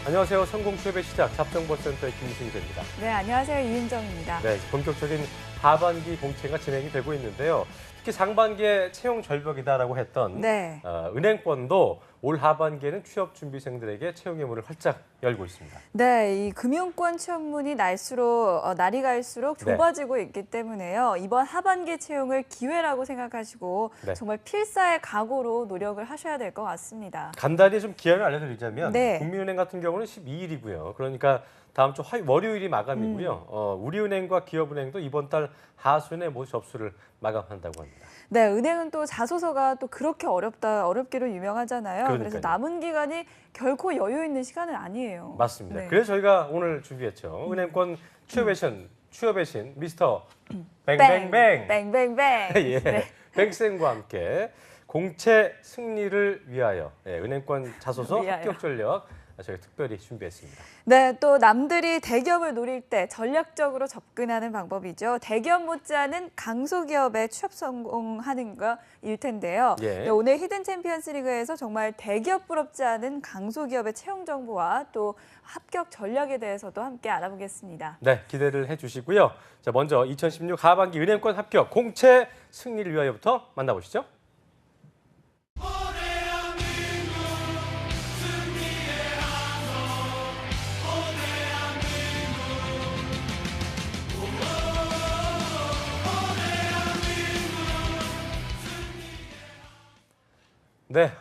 안녕하세요. 성공 취업의 시작 잡정보센터의 김승재입니다. 네, 안녕하세요. 이은정입니다. 네, 본격적인 하반기 공채가 진행이 되고 있는데요. 특히 상반기에 채용 절벽이다라고 했던 네. 은행권도 올 하반기에는 취업 준비생들에게 채용의 문을 활짝 열고 있습니다. 네, 이 금융권 취업문이 날이 갈수록 네. 좁아지고 있기 때문에요. 이번 하반기 채용을 기회라고 생각하시고 네. 정말 필사의 각오로 노력을 하셔야 될 것 같습니다. 간단히 좀 기한을 알려드리자면 네. 국민은행 같은 경우는 12일이고요. 그러니까 다음 주 월요일이 마감이고요. 우리은행과 기업은행도 이번 달 하순에 모두 접수를 마감한다고 합니다. 네, 은행은 또 자소서가 또 그렇게 어렵기로 유명하잖아요. 그러니까요. 그래서 남은 기간이 결코 여유 있는 시간은 아니에요. 맞습니다. 네. 그래서 저희가 오늘 준비했죠. 은행권 취업의 신 미스터 뱅뱅뱅. 뱅뱅뱅. 예, 네. 뱅쌤과 함께 공채 승리를 위하여 은행권 자소서 위하여. 합격 전력 저희 특별히 준비했습니다. 네, 또 남들이 대기업을 노릴 때 전략적으로 접근하는 방법이죠. 대기업 못지않은 강소기업에 취업 성공하는 거일 텐데요. 예. 네, 오늘 히든 챔피언스 리그에서 정말 대기업 부럽지 않은 강소기업의 채용 정보와 또 합격 전략에 대해서도 함께 알아보겠습니다. 네, 기대를 해주시고요. 자, 먼저 2016 하반기 은행권 합격 공채 승리를 위하여부터 만나보시죠. 네,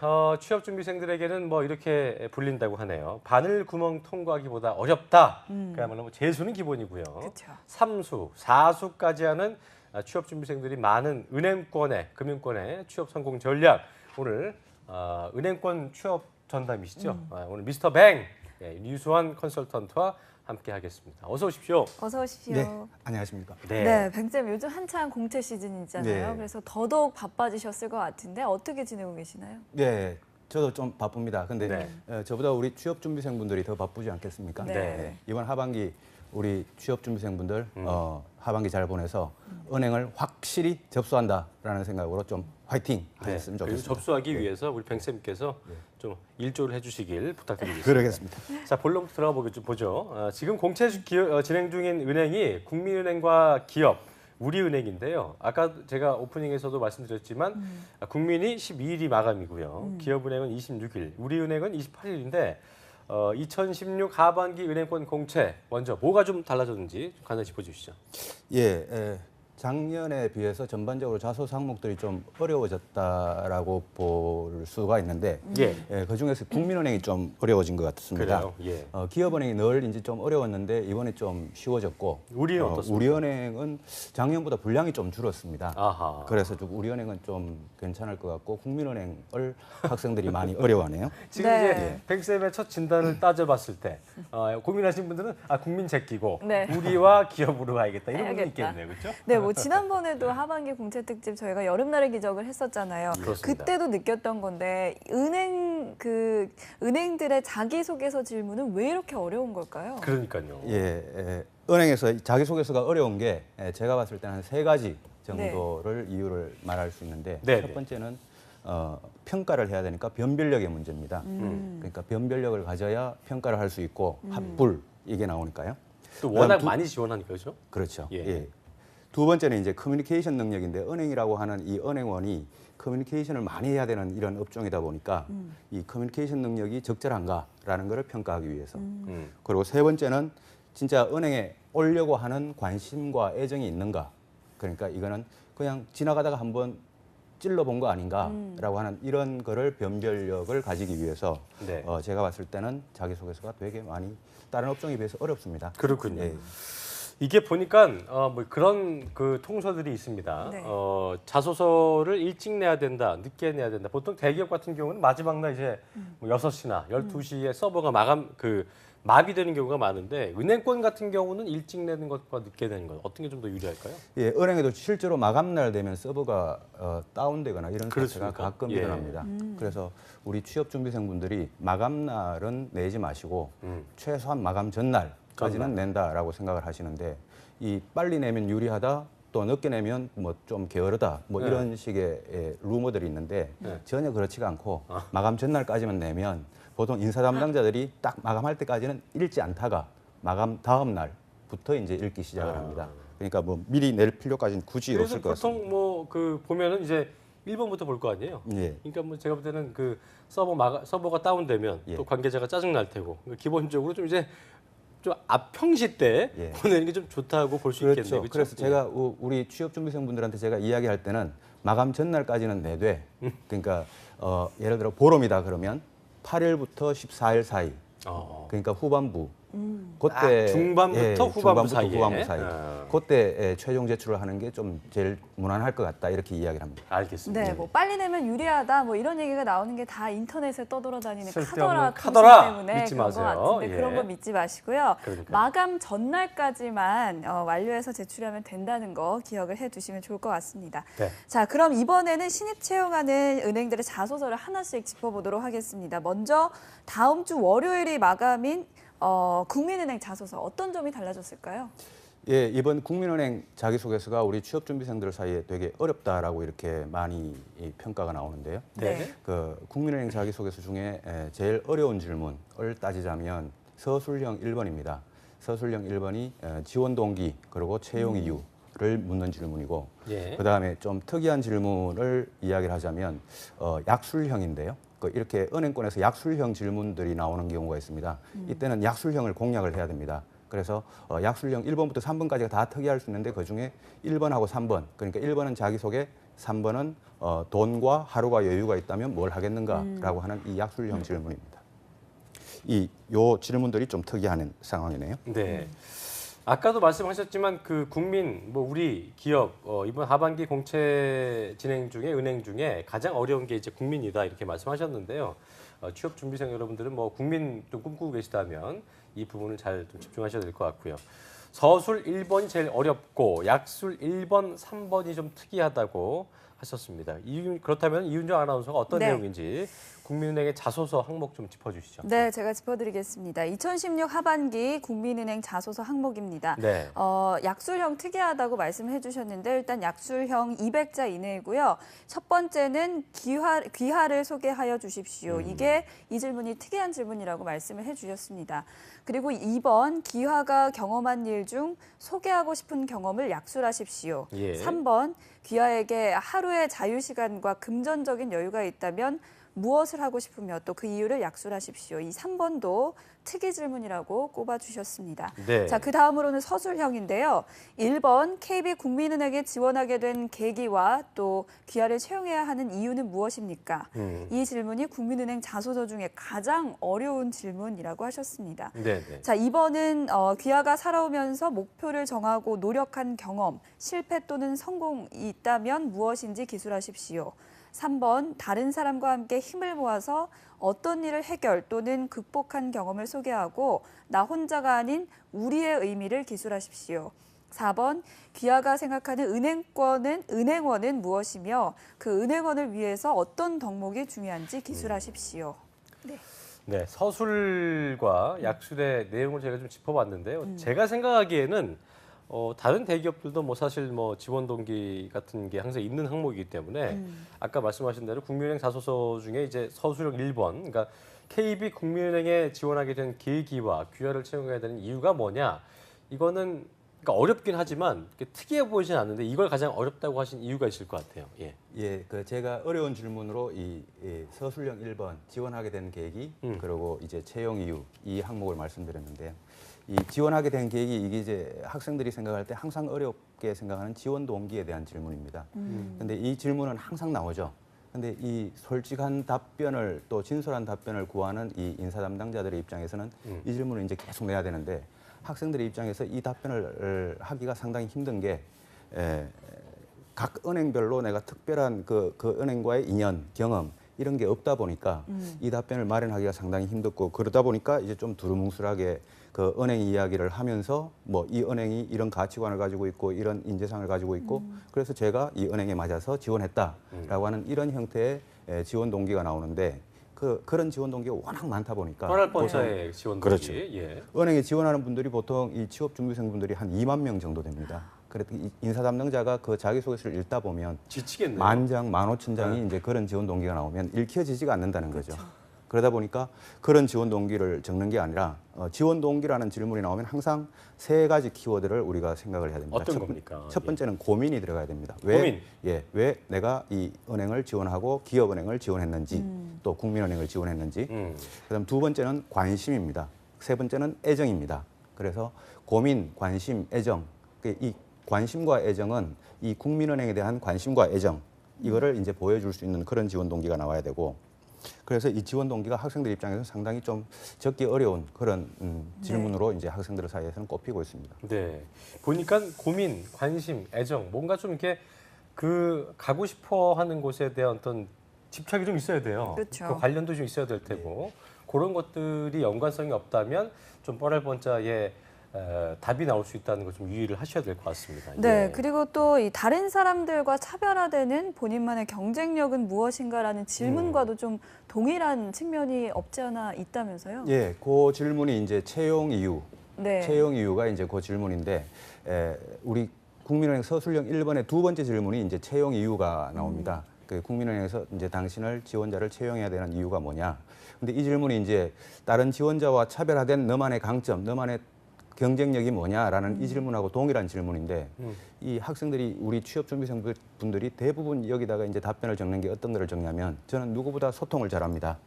취업 준비생들에게는 뭐 이렇게 불린다고 하네요. 바늘구멍 통과하기보다 어렵다. 그야말로 뭐 재수는 기본이고요. 그렇죠. 3수, 4수까지 하는 취업 준비생들이 많은 은행권의 금융권의 취업 성공 전략. 오늘 은행권 취업 전담이시죠. 오늘 미스터 뱅 류수환 컨설턴트와 함께 하겠습니다. 어서 오십시오. 어서 오십시오. 네, 안녕하십니까. 네, 뱅쌤 요즘 한창 공채 시즌이잖아요. 네. 그래서 더더욱 바빠지셨을 것 같은데 어떻게 지내고 계시나요? 네, 저도 좀 바쁩니다. 근데 네. 저보다 우리 취업 준비생분들이 더 바쁘지 않겠습니까? 네. 이번 하반기 우리 취업 준비생분들 하반기 잘 보내서 은행을 확실히 접수한다라는 생각으로 좀 화이팅 하셨으면 그리고 좋겠습니다. 접수하기 위해서 우리 뱅쌤께서 좀 일조를 해주시길 부탁드리겠습니다. 그러겠습니다. 자, 본론부터 들어가 보죠. 지금 공채 진행 중인 은행이 국민은행과 기업, 우리은행인데요. 아까 제가 오프닝에서도 말씀드렸지만 국민이 12일이 마감이고요. 기업은행은 26일, 우리은행은 28일인데 2016 하반기 은행권 공채 먼저 뭐가 좀 달라졌는지 간단히 짚어주시죠. 예, 작년에 비해서 전반적으로 자소서 항목들이 좀 어려워졌다라고 볼 수가 있는데 예. 그 중에서 국민은행이 좀 어려워진 것 같습니다. 그래요. 예. 기업은행이 늘 이제 좀 어려웠는데 이번에 좀 쉬워졌고 우리는 어떻습니까? 우리은행은 작년보다 분량이 좀 줄었습니다. 아하. 그래서 좀 우리은행은 좀 괜찮을 것 같고 국민은행을 학생들이 많이 어려워하네요. 지금 네. 이제 뱅쌤의 첫 진단을 따져봤을 때 고민하신 분들은 국민 제끼고 네. 우리와 기업으로 가야겠다 이런 분도 해야겠다. 있겠네요, 그렇죠? 네, 뭐 지난번에도 하반기 공채 특집 저희가 여름날의 기적을 했었잖아요. 그렇습니다. 그때도 느꼈던 건데 은행들의 자기소개서 질문은 왜 이렇게 어려운 걸까요? 그러니까요. 은행에서 자기소개서가 어려운 게 제가 봤을 때는 한 3가지 정도를 이유를 말할 수 있는데 네, 첫 네. 번째는 평가를 해야 되니까 변별력의 문제입니다. 그러니까 변별력을 가져야 평가를 할 수 있고 합불 이게 나오니까요. 또 워낙 그다음 많이 지원하니까 그렇죠? 그렇죠. 예. 예. 두 번째는 이제 커뮤니케이션 능력인데 은행이라고 하는 이 은행원이 커뮤니케이션을 많이 해야 되는 이런 업종이다 보니까 이 커뮤니케이션 능력이 적절한가라는 것을 평가하기 위해서. 그리고 세 번째는 진짜 은행에 오려고 하는 관심과 애정이 있는가. 그러니까 이거는 그냥 지나가다가 한번 찔러본 거 아닌가라고 하는 이런 거를 변별력을 가지기 위해서 네. 제가 봤을 때는 자기소개서가 되게 많이 다른 업종에 비해서 어렵습니다. 그렇군요. 예. 이게 보니까 뭐 그런 그 통서들이 있습니다. 네. 자소서를 일찍 내야 된다, 늦게 내야 된다. 보통 대기업 같은 경우는 마지막 날 이제 뭐 6시나 12시에 서버가 마비되는 경우가 많은데 은행권 같은 경우는 일찍 내는 것과 늦게 내는 것 어떤 게 좀 더 유리할까요? 예, 은행에도 실제로 마감날 되면 서버가 다운되거나 이런 그렇습니까? 사태가 가끔 예. 일어납니다. 그래서 우리 취업 준비생분들이 마감날은 내지 마시고 최소한 마감 전날까지는 낸다라고 생각을 하시는데 이 빨리 내면 유리하다, 또 늦게 내면 뭐 좀 게으르다 뭐 네. 이런 식의 루머들이 있는데 네. 전혀 그렇지가 않고 마감 전날까지만 내면 보통 인사 담당자들이 딱 마감할 때까지는 읽지 않다가 마감 다음 날부터 이제 읽기 시작을 합니다. 그러니까 뭐 미리 낼 필요까지는 굳이 그래서 없을 것 같습니다. 보통 뭐 그 보면은 이제 1번부터 볼 거 아니에요. 예. 그러니까 뭐 제가 볼 때는 그 서버가 다운되면 예. 또 관계자가 짜증 날 테고 그러니까 기본적으로 좀 이제 좀 앞평시 때 예. 보내는 게 좀 좋다고 볼 수 그렇죠. 있겠네요. 그렇죠? 그래서 제가 우리 취업 준비생분들한테 제가 이야기할 때는 마감 전날까지는 내되 그러니까 예를 들어 보름이다 그러면 8일부터 14일 사이 그러니까 후반부 그때 중반부터 후반부 사이에. 후반부 사이 아. 그때 최종 제출을 하는 게 좀 제일 무난할 것 같다 이렇게 이야기를 합니다. 알겠습니다. 네, 뭐 빨리 내면 유리하다 뭐 이런 얘기가 나오는 게 다 인터넷에 떠돌아다니는 쓸데없는 카더라 카더라 때문에 믿지 그런 마세요. 것 같은데 예. 그런 거 믿지 마시고요. 그러니까요. 마감 전날까지만 완료해서 제출하면 된다는 거 기억을 해두시면 좋을 것 같습니다. 네. 자, 그럼 이번에는 신입 채용하는 은행들의 자소서를 하나씩 짚어보도록 하겠습니다. 먼저 다음 주 월요일이 마감인 국민은행 자소서 어떤 점이 달라졌을까요? 예, 이번 국민은행 자기소개서가 우리 취업준비생들 사이에 되게 어렵다라고 이렇게 많이 이 평가가 나오는데요. 네. 그 국민은행 자기소개서 중에 제일 어려운 질문을 따지자면 서술형 1번입니다. 서술형 1번이 지원 동기 그리고 채용 이유를 묻는 질문이고 예. 그다음에 좀 특이한 질문을 이야기를 하자면 약술형인데요. 이렇게 은행권에서 약술형 질문들이 나오는 경우가 있습니다. 이때는 약술형을 공략을 해야 됩니다. 그래서 약술형 1번부터 3번까지가 다 특이할 수 있는데 그중에 1번하고 3번 그러니까 1번은 자기소개, 3번은 돈과 하루가 여유가 있다면 뭘 하겠는가라고 하는 이 약술형 질문입니다. 요 질문들이 좀 특이한 상황이네요. 네. 아까도 말씀하셨지만 그 국민 뭐 우리 기업 이번 하반기 공채 진행 중에 은행 중에 가장 어려운 게 이제 국민이다 이렇게 말씀하셨는데요. 취업 준비생 여러분들은 뭐 국민 좀 꿈꾸고 계시다면 이 부분을 잘 좀 집중하셔야 될 것 같고요. 서술 1번이 제일 어렵고 약술 1번, 3번이 좀 특이하다고 하셨습니다. 그렇다면 이윤정 아나운서가 어떤 네. 내용인지 국민은행의 자소서 항목 좀 짚어주시죠. 네, 제가 짚어드리겠습니다. 2016 하반기 국민은행 자소서 항목입니다. 네. 약술형 특이하다고 말씀해 주셨는데 일단 약술형 200자 이내이고요. 첫 번째는 귀하를 소개하여 주십시오. 이게 이 질문이 특이한 질문이라고 말씀을 해 주셨습니다. 그리고 2번 귀하가 경험한 일 중 소개하고 싶은 경험을 약술하십시오. 예. 3번 귀하에게 하루의 자유시간과 금전적인 여유가 있다면 무엇을 하고 싶으며 또 그 이유를 약술하십시오. 이 3번도 특이 질문이라고 꼽아주셨습니다. 네. 자, 그 다음으로는 서술형인데요. 1번 KB 국민은행에 지원하게 된 계기와 또 귀하를 채용해야 하는 이유는 무엇입니까? 이 질문이 국민은행 자소서 중에 가장 어려운 질문이라고 하셨습니다. 네. 네. 자, 2번은 귀하가 살아오면서 목표를 정하고 노력한 경험, 실패 또는 성공이 있다면 무엇인지 기술하십시오. 3번, 다른 사람과 함께 힘을 모아서 어떤 일을 해결 또는 극복한 경험을 소개하고 나 혼자가 아닌 우리의 의미를 기술하십시오. 4번, 귀하가 생각하는 은행원은 무엇이며 그 은행원을 위해서 어떤 덕목이 중요한지 기술하십시오. 네. 네, 서술과 약술의 내용을 제가 좀 짚어봤는데요. 제가 생각하기에는 다른 대기업들도 뭐 사실 뭐 지원 동기 같은 게 항상 있는 항목이기 때문에 아까 말씀하신 대로 국민은행 자소서 중에 이제 서술형 1번, 그러니까 KB 국민은행에 지원하게 된 계기와 귀하를 채용해야 되는 이유가 뭐냐? 이거는 그러니까 어렵긴 하지만 특이해 보이진 않는데 이걸 가장 어렵다고 하신 이유가 있을 것 같아요. 예. 예, 제가 어려운 질문으로 이 서술형 1번 지원하게 된 계기 그리고 이제 채용 이유 이 항목을 말씀드렸는데요. 이 지원하게 된 계기 이게 이제 학생들이 생각할 때 항상 어렵게 생각하는 지원 동기에 대한 질문입니다. 근데 이 질문은 항상 나오죠. 근데 이 솔직한 답변을 또 진솔한 답변을 구하는 이 인사 담당자들의 입장에서는 이 질문을 이제 계속 내야 되는데 학생들의 입장에서 이 답변을 하기가 상당히 힘든 게 각 은행별로 내가 특별한 그 은행과의 인연, 경험 이런 게 없다 보니까 이 답변을 마련하기가 상당히 힘들고 그러다 보니까 이제 좀 두루뭉술하게 그 은행 이야기를 하면서 뭐 이 은행이 이런 가치관을 가지고 있고 이런 인재상을 가지고 있고 그래서 제가 이 은행에 맞아서 지원했다라고 하는 이런 형태의 지원 동기가 나오는데 그런 지원 동기가 워낙 많다 보니까 뻔할 뻔자의 지원 동기. 그렇죠. 예. 은행에 지원하는 분들이 보통 이 취업 준비생 분들이 한 2만 명 정도 됩니다. 그래도 인사 담당자가 그 자기소개서를 읽다 보면 지치겠네요. 만장, 15,000장이 이제 그런 지원 동기가 나오면 읽혀지지가 않는다는 거죠. 그러다 보니까 그런 지원 동기를 적는 게 아니라 지원 동기라는 질문이 나오면 항상 3가지 키워드를 우리가 생각을 해야 됩니다. 어떤 겁니까? 첫 번째는 고민이 들어가야 됩니다. 고민. 왜 내가 이 은행을 지원하고 기업은행을 지원했는지 또 국민은행을 지원했는지. 그다음 두 번째는 관심입니다. 세 번째는 애정입니다. 그래서 고민, 관심, 애정. 이 관심과 애정은 이 국민은행에 대한 관심과 애정 이거를 이제 보여줄 수 있는 그런 지원 동기가 나와야 되고. 그래서 이 지원 동기가 학생들 입장에서 상당히 좀 적기 어려운 그런 질문으로 이제 학생들 사이에서는 꼽히고 있습니다. 네. 보니까 고민, 관심, 애정, 뭔가 좀 이렇게 그 가고 싶어 하는 곳에 대한 어떤 집착이 좀 있어야 돼요. 그렇죠. 그 관련도 좀 있어야 될 테고 그런 것들이 연관성이 없다면 좀 뻔할 뻔짜에 답이 나올 수 있다는 걸 좀 유의를 하셔야 될 것 같습니다. 네, 예. 그리고 또 이 다른 사람들과 차별화되는 본인만의 경쟁력은 무엇인가라는 질문과도 좀 동일한 측면이 없지 않아 있다면서요? 예, 그 질문이 이제 채용 이유. 네. 채용 이유가 이제 그 질문인데 우리 국민은행 서술형 1번의 두 번째 질문이 이제 채용 이유가 나옵니다. 그 국민은행에서 이제 당신을 지원자를 채용해야 되는 이유가 뭐냐. 근데 이 질문이 이제 다른 지원자와 차별화된 너만의 강점, 너만의 경쟁력이 뭐냐라는 이 질문하고 동일한 질문인데 이 학생들이 우리 취업준비생 분들이 대부분 여기다가 이제 답변을 적는 게 어떤 거를 적냐면 저는 누구보다 소통을 잘합니다.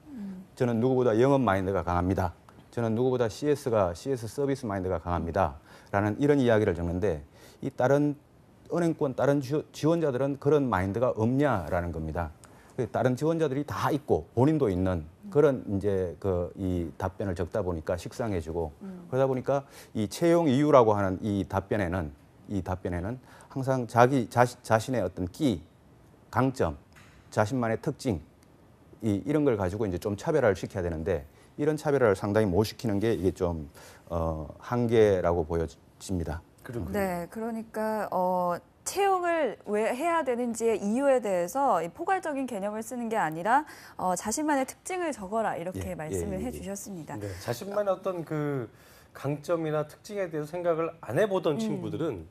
저는 누구보다 영업 마인드가 강합니다. 저는 누구보다 CS 서비스 마인드가 강합니다. 라는 이런 이야기를 적는데 이 다른 은행권 다른 지원자들은 그런 마인드가 없냐라는 겁니다. 다른 지원자들이 다 있고 본인도 있는 그런 이제 이 답변을 적다 보니까 식상해지고 그러다 보니까 이 채용 이유라고 하는 이 답변에는 항상 자신의 어떤 끼, 강점, 자신만의 특징 이런 걸 가지고 이제 좀 차별화를 시켜야 되는데 이런 차별화를 상당히 못 시키는 게 이게 좀 한계라고 보여집니다. 네, 그러니까 채용을 왜 해야 되는지의 이유에 대해서 이 포괄적인 개념을 쓰는 게 아니라 자신만의 특징을 적어라 이렇게 말씀을 해주셨습니다. 네, 자신만의 어떤 그 강점이나 특징에 대해서 생각을 안 해보던 친구들은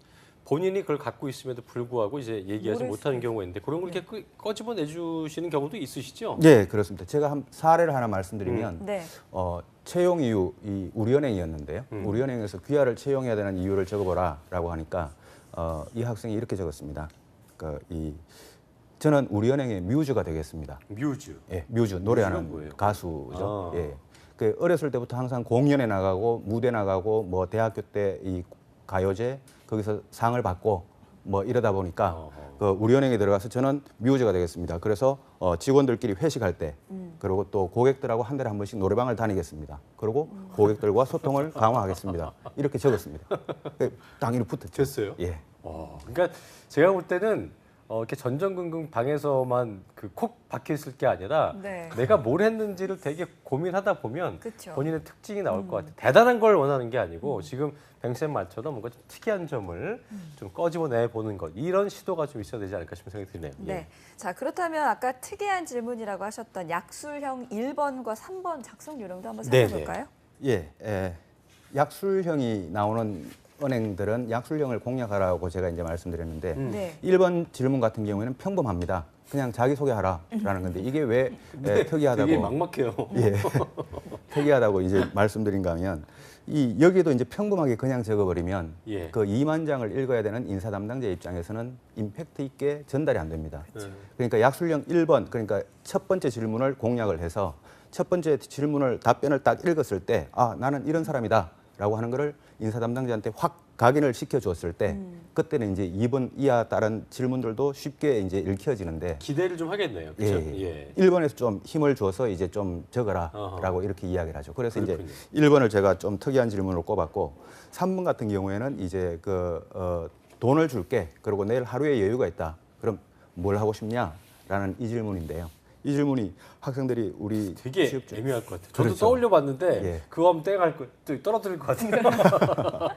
본인이 그걸 갖고 있음에도 불구하고 이제 얘기하지 못하는 경우가 있는데 그런 걸 이렇게 꺼집어 내주시는 경우도 있으시죠? 네, 그렇습니다. 제가 한 사례를 하나 말씀드리면 네. 채용 이유 이 우리은행이었는데요. 우리은행에서 귀하를 채용해야 되는 이유를 적어보라라고 하니까 이 학생이 이렇게 적었습니다. 저는 우리은행의 뮤즈가 되겠습니다. 뮤즈. 예, 뮤즈 노래하는 뭐예요? 가수죠. 아. 예. 그 어렸을 때부터 항상 공연에 나가고 무대 나가고 뭐 대학교 때 이 가요제 거기서 상을 받고 뭐 이러다 보니까 그 우리은행에 들어가서 저는 뮤즈가 되겠습니다. 그래서 직원들끼리 회식할 때 그리고 또 고객들하고 한 달에 한 번씩 노래방을 다니겠습니다. 그리고 고객들과 소통을 강화하겠습니다. 이렇게 적었습니다. 당연히 붙었죠. 됐어요? 예. 그러니까 제가 볼 때는 이렇게 전전긍긍 방에서만 그 콕 박혀 있을 게 아니라 네. 내가 뭘 했는지를 되게 고민하다 보면 그쵸. 본인의 특징이 나올 것 같아요. 대단한 걸 원하는 게 아니고 지금 뱅쌤 말처럼 뭔가 좀 특이한 점을 좀 꺼집어내 보는 것 이런 시도가 좀 있어야 되지 않을까 싶은 생각이 드네요. 네. 자, 그렇다면 아까 특이한 질문이라고 하셨던 약술형 1번과 3번 작성 요령도 한번 살펴볼까요? 예, 약술형이 나오는 은행들은 약술형을 공략하라고 제가 이제 말씀드렸는데 네. 1번 질문 같은 경우에는 평범합니다. 그냥 자기소개하라라는 건데 이게 왜 특이하다고 되게 막막해요. 예, 특이하다고 이제 말씀드린가 하면 여기도 이제 평범하게 그냥 적어버리면 예. 그 2만 장을 읽어야 되는 인사 담당자 입장에서는 임팩트 있게 전달이 안 됩니다. 그러니까 약술형 1번 그러니까 첫 번째 질문을 공략을 해서 첫 번째 질문을 답변을 딱 읽었을 때 나는 이런 사람이다라고 하는 거를 인사 담당자한테 확 각인을 시켜줬을 때 그때는 이제 2번 이하 다른 질문들도 쉽게 이제 읽혀지는데 기대를 좀 하겠네요. 그렇죠? 예. 1번에서 좀 힘을 줘서 이제 좀 적어라라고 이렇게 이야기를 하죠. 그래서 이제 1번을 제가 좀 특이한 질문으로 꼽았고 3번 같은 경우에는 이제 돈을 줄게. 그리고 내일 하루에 여유가 있다. 그럼 뭘 하고 싶냐라는 이 질문인데요. 이 질문이 학생들이 우리 되게 취업중 애매할 것 같아요. 저도 그렇죠. 떠올려 봤는데 예. 그거 하면 땡할 거 떨어뜨릴 것 같아요.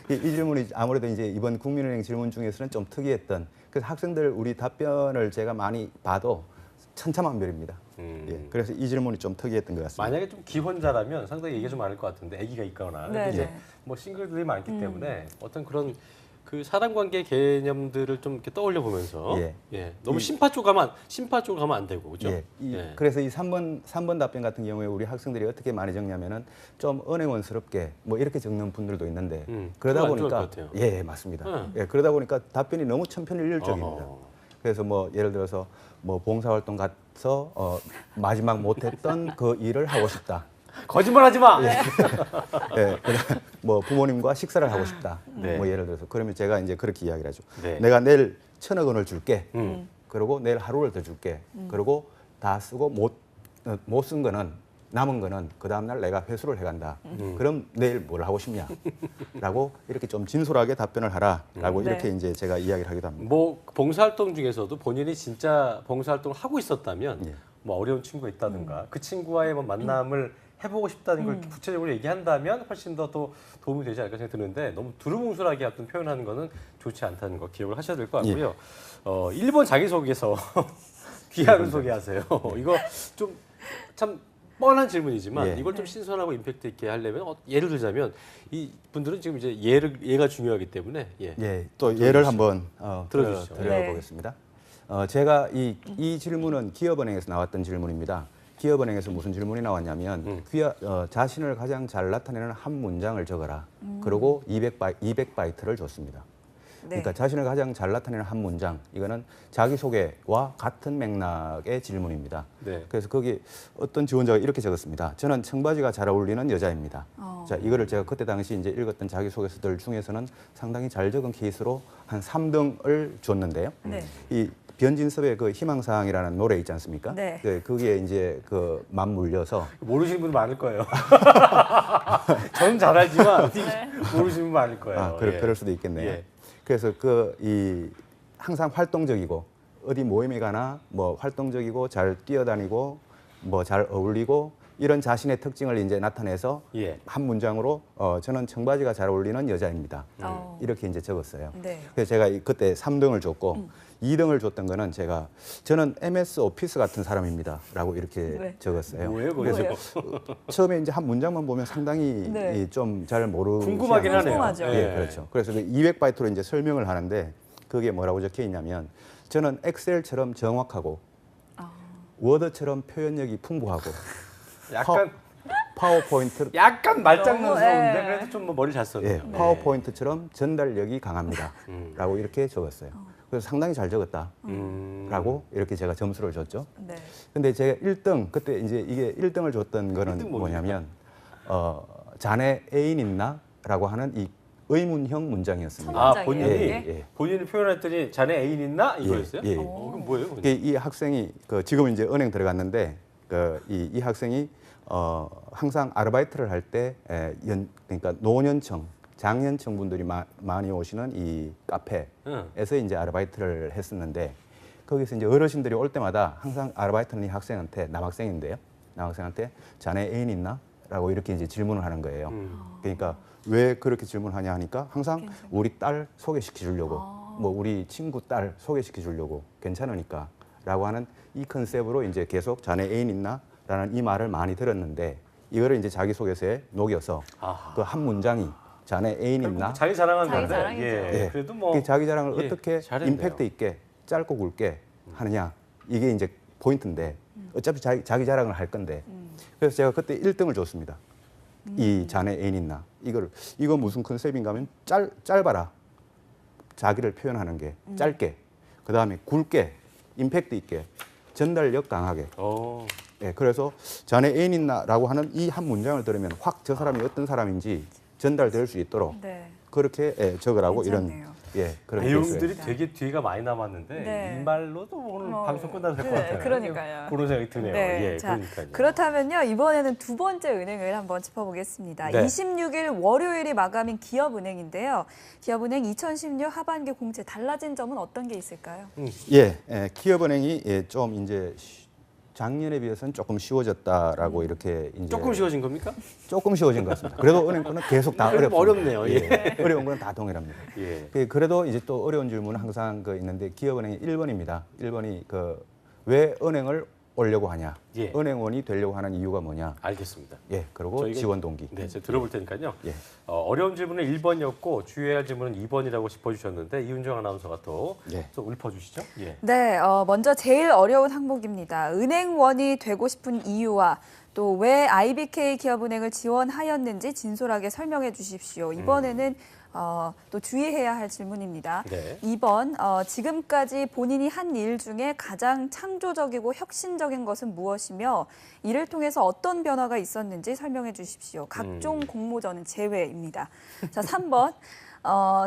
이 질문이 아무래도 이제 이번 국민은행 질문 중에서는 좀 특이했던 그래서 학생들 우리 답변을 제가 많이 봐도 천차만별입니다. 예, 그래서 이 질문이 좀 특이했던 것 같습니다. 만약에 좀 기혼자라면 상당히 얘기 좀 많을 것 같은데 아기가 있거나 네, 이제 네. 뭐 싱글들이 많기 때문에 어떤 그런 그 사람 관계 개념들을 좀 이렇게 떠올려 보면서 예. 너무 이- 심파 쪽으로 가면 안 되고 그죠? 예. 예. 그래서 이 3번 답변 같은 경우에 우리 학생들이 어떻게 많이 적냐면은 좀 은행원스럽게 뭐 이렇게 적는 분들도 있는데 그러다 그거 안 좋을 보니까 것 같아요. 예, 맞습니다. 예, 그러다 보니까 답변이 너무 천편일률적입니다. 어허. 그래서 뭐 예를 들어서 뭐 봉사활동 가서 마지막 못했던 그 일을 하고 싶다. 거짓말하지 마. 예, 그다음 뭐 부모님과 식사를 하고 싶다. 네. 뭐 예를 들어서 그러면 제가 이제 그렇게 이야기를 하죠. 네. 내가 내일 1,000억 원을 줄게. 음. 그리고 내일 하루를 더 줄게. 그리고 다 쓰고 못 쓴 거는 남은 거는 그 다음 날 내가 회수를 해간다. 그럼 내일 뭘 하고 싶냐?라고 이렇게 좀 진솔하게 답변을 하라라고 네. 이렇게 이제 제가 이야기를 하기도 합니다. 뭐 봉사활동 중에서도 본인이 진짜 봉사활동을 하고 있었다면 예. 뭐 어려운 친구가 있다든가 그 친구와의 뭐 만남을 해보고 싶다는 걸 이렇게 구체적으로 얘기한다면 훨씬 더 또 도움이 되지 않을까 생각이 드는데 너무 두루뭉술하게 어떤 표현하는 거는 좋지 않다는 거 기억을 하셔야 될 것 같고요. 1번 자기소개서 귀하를 소개하세요. 이거 좀 참 뻔한 질문이지만 예. 이걸 좀 신선하고 임팩트 있게 하려면 예를 들자면 이 분들은 지금 이제 예가 중요하기 때문에 예, 또 예를 한번 들어주시죠. 드려보겠습니다. 제가 이 질문은 기업은행에서 나왔던 질문입니다. 기업은행에서 무슨 질문이 나왔냐면 자신을 가장 잘 나타내는 한 문장을 적어라. 그리고 200바이트를 줬습니다. 네. 그러니까 자신을 가장 잘 나타내는 한 문장, 이거는 자기소개와 같은 맥락의 질문입니다. 네. 그래서 거기 어떤 지원자가 이렇게 적었습니다. 저는 청바지가 잘 어울리는 여자입니다. 자, 이거를 제가 그때 당시 이제 읽었던 자기소개서들 중에서는 상당히 잘 적은 케이스로 한 3등을 줬는데요. 네. 이 변진섭의 그 희망사항이라는 노래 있지 않습니까? 네. 거기에 이제 그 맞물려서 모르시는 분 많을 거예요. 저는 잘 알지만 모르시는 분 많을 거예요. 예. 그럴 수도 있겠네요. 예. 그래서 항상 활동적이고 어디 모임에 가나 뭐 활동적이고 잘 뛰어다니고 뭐 잘 어울리고 이런 자신의 특징을 이제 나타내서 예. 한 문장으로 저는 청바지가 잘 어울리는 여자입니다. 이렇게 이제 적었어요. 네. 그래서 제가 그때 3등을 줬고 2등을 줬던 거는 저는 MS 오피스 같은 사람입니다.라고 이렇게 네. 적었어요. 뭐예요, 그거? 그래서 처음에 이제 한 문장만 보면 상당히 네. 좀 잘 모르 궁금하긴 하네요. 궁금하죠. 예, 그렇죠. 그래서 200바이트로 이제 설명을 하는데 거기에 뭐라고 적혀 있냐면 저는 엑셀처럼 정확하고 워드처럼 표현력이 풍부하고 약간 파워포인트 약간 말장난스러운데 예. 그래도 좀 뭐 머리 잘 썼네요. 예, 파워포인트처럼 전달력이 강합니다. 라고 이렇게 적었어요. 그래서 상당히 잘 적었다. 라고 이렇게 제가 점수를 줬죠. 네. 근데 제가 1등, 그때 이제 이게 1등을 줬던 거는 1등 뭐냐면, 자네 애인 있나? 라고 하는 이 의문형 문장이었습니다. 아, 문장이에요, 본인이 이게? 본인을 표현했더니 자네 애인 있나 이거였어요? 예, 예. 그럼 뭐예요? 이게 이 학생이 지금 이제 은행 들어갔는데 이 학생이 항상 아르바이트를 할 때 그러니까 노년층, 장년층 분들이 많이 오시는 이 카페에서 이제 아르바이트를 했었는데 거기서 이제 어르신들이 올 때마다 항상 아르바이트는 이 학생한테 남학생인데요. 남학생한테 자네 애인 있나? 라고 이렇게 이제 질문을 하는 거예요. 그러니까 왜 그렇게 질문하냐 하니까 항상 우리 딸 소개시켜 주려고 뭐 우리 친구 딸 소개시켜 주려고 괜찮으니까 라고 하는 이 컨셉으로 이제 계속 자네 애인 있나? 라는 이 말을 많이 들었는데 이거를 이제 자기소개서에 녹여서 그 한 문장이 자네 애인 있나? 자기 자랑한 자기 건데 자랑이죠. 예. 그래도 뭐 그 자기 자랑을 예, 어떻게 잘했네요. 임팩트 있게 짧고 굵게 하느냐 이게 이제 포인트인데 어차피 자기 자랑을 할 건데 그래서 제가 그때 1등을 줬습니다. 이 자네 애인 있나 이거 무슨 컨셉인가 하면 짧아라 자기를 표현하는 게 짧게 그 다음에 굵게 임팩트 있게 전달력 강하게 예, 그래서 자네 애인 있나라고 하는 이 한 문장을 들으면 확 저 사람이 어떤 사람인지 전달될 수 있도록 네. 그렇게 적으라고 괜찮네요. 이런 그런 내용들이 케이스예요. 되게 뒤가 많이 남았는데 네. 이 말로도 오늘 방송 끝나도 될 것 같아요. 그러니까요. 그런 생각이 드네요. 네. 예, 자, 그러니까요. 그렇다면요. 이번에는 두 번째 은행을 한번 짚어보겠습니다. 네. 26일 월요일이 마감인 기업은행인데요. 기업은행 2016 하반기 공채 달라진 점은 어떤 게 있을까요? 예, 기업은행이 좀 이제 작년에 비해서는 조금 쉬워졌다라고 이렇게 이제 조금 쉬워진 겁니까? 조금 쉬워진 것 같습니다. 그래도 은행 거는 계속 다 그래도 어렵습니다. 어렵네요. 예. 어려운 거는 다 동일합니다. 예. 그래도 이제 또 어려운 질문은 항상 있는데 기업은행이 1번입니다. 1번이 왜 은행을 오려고 하냐? 예. 은행원이 되려고 하는 이유가 뭐냐? 알겠습니다. 예, 그리고 저희가- 지원 동기. 네, 제가 들어볼 테니까요. 예. 어려운 질문은 1번이었고 주의해야 할 질문은 2번이라고 짚어주셨는데 이은정 아나운서가 또 예. 읊어주시죠. 예. 네, 먼저 제일 어려운 항목입니다. 은행원이 되고 싶은 이유와 또 왜 IBK 기업은행을 지원하였는지 진솔하게 설명해 주십시오. 이번에는 또 주의해야 할 질문입니다. 네. 2번, 지금까지 본인이 한 일 중에 가장 창조적이고 혁신적인 것은 무엇이며 이를 통해서 어떤 변화가 있었는지 설명해 주십시오. 각종 공모전은 제외입니다. 자, 3번.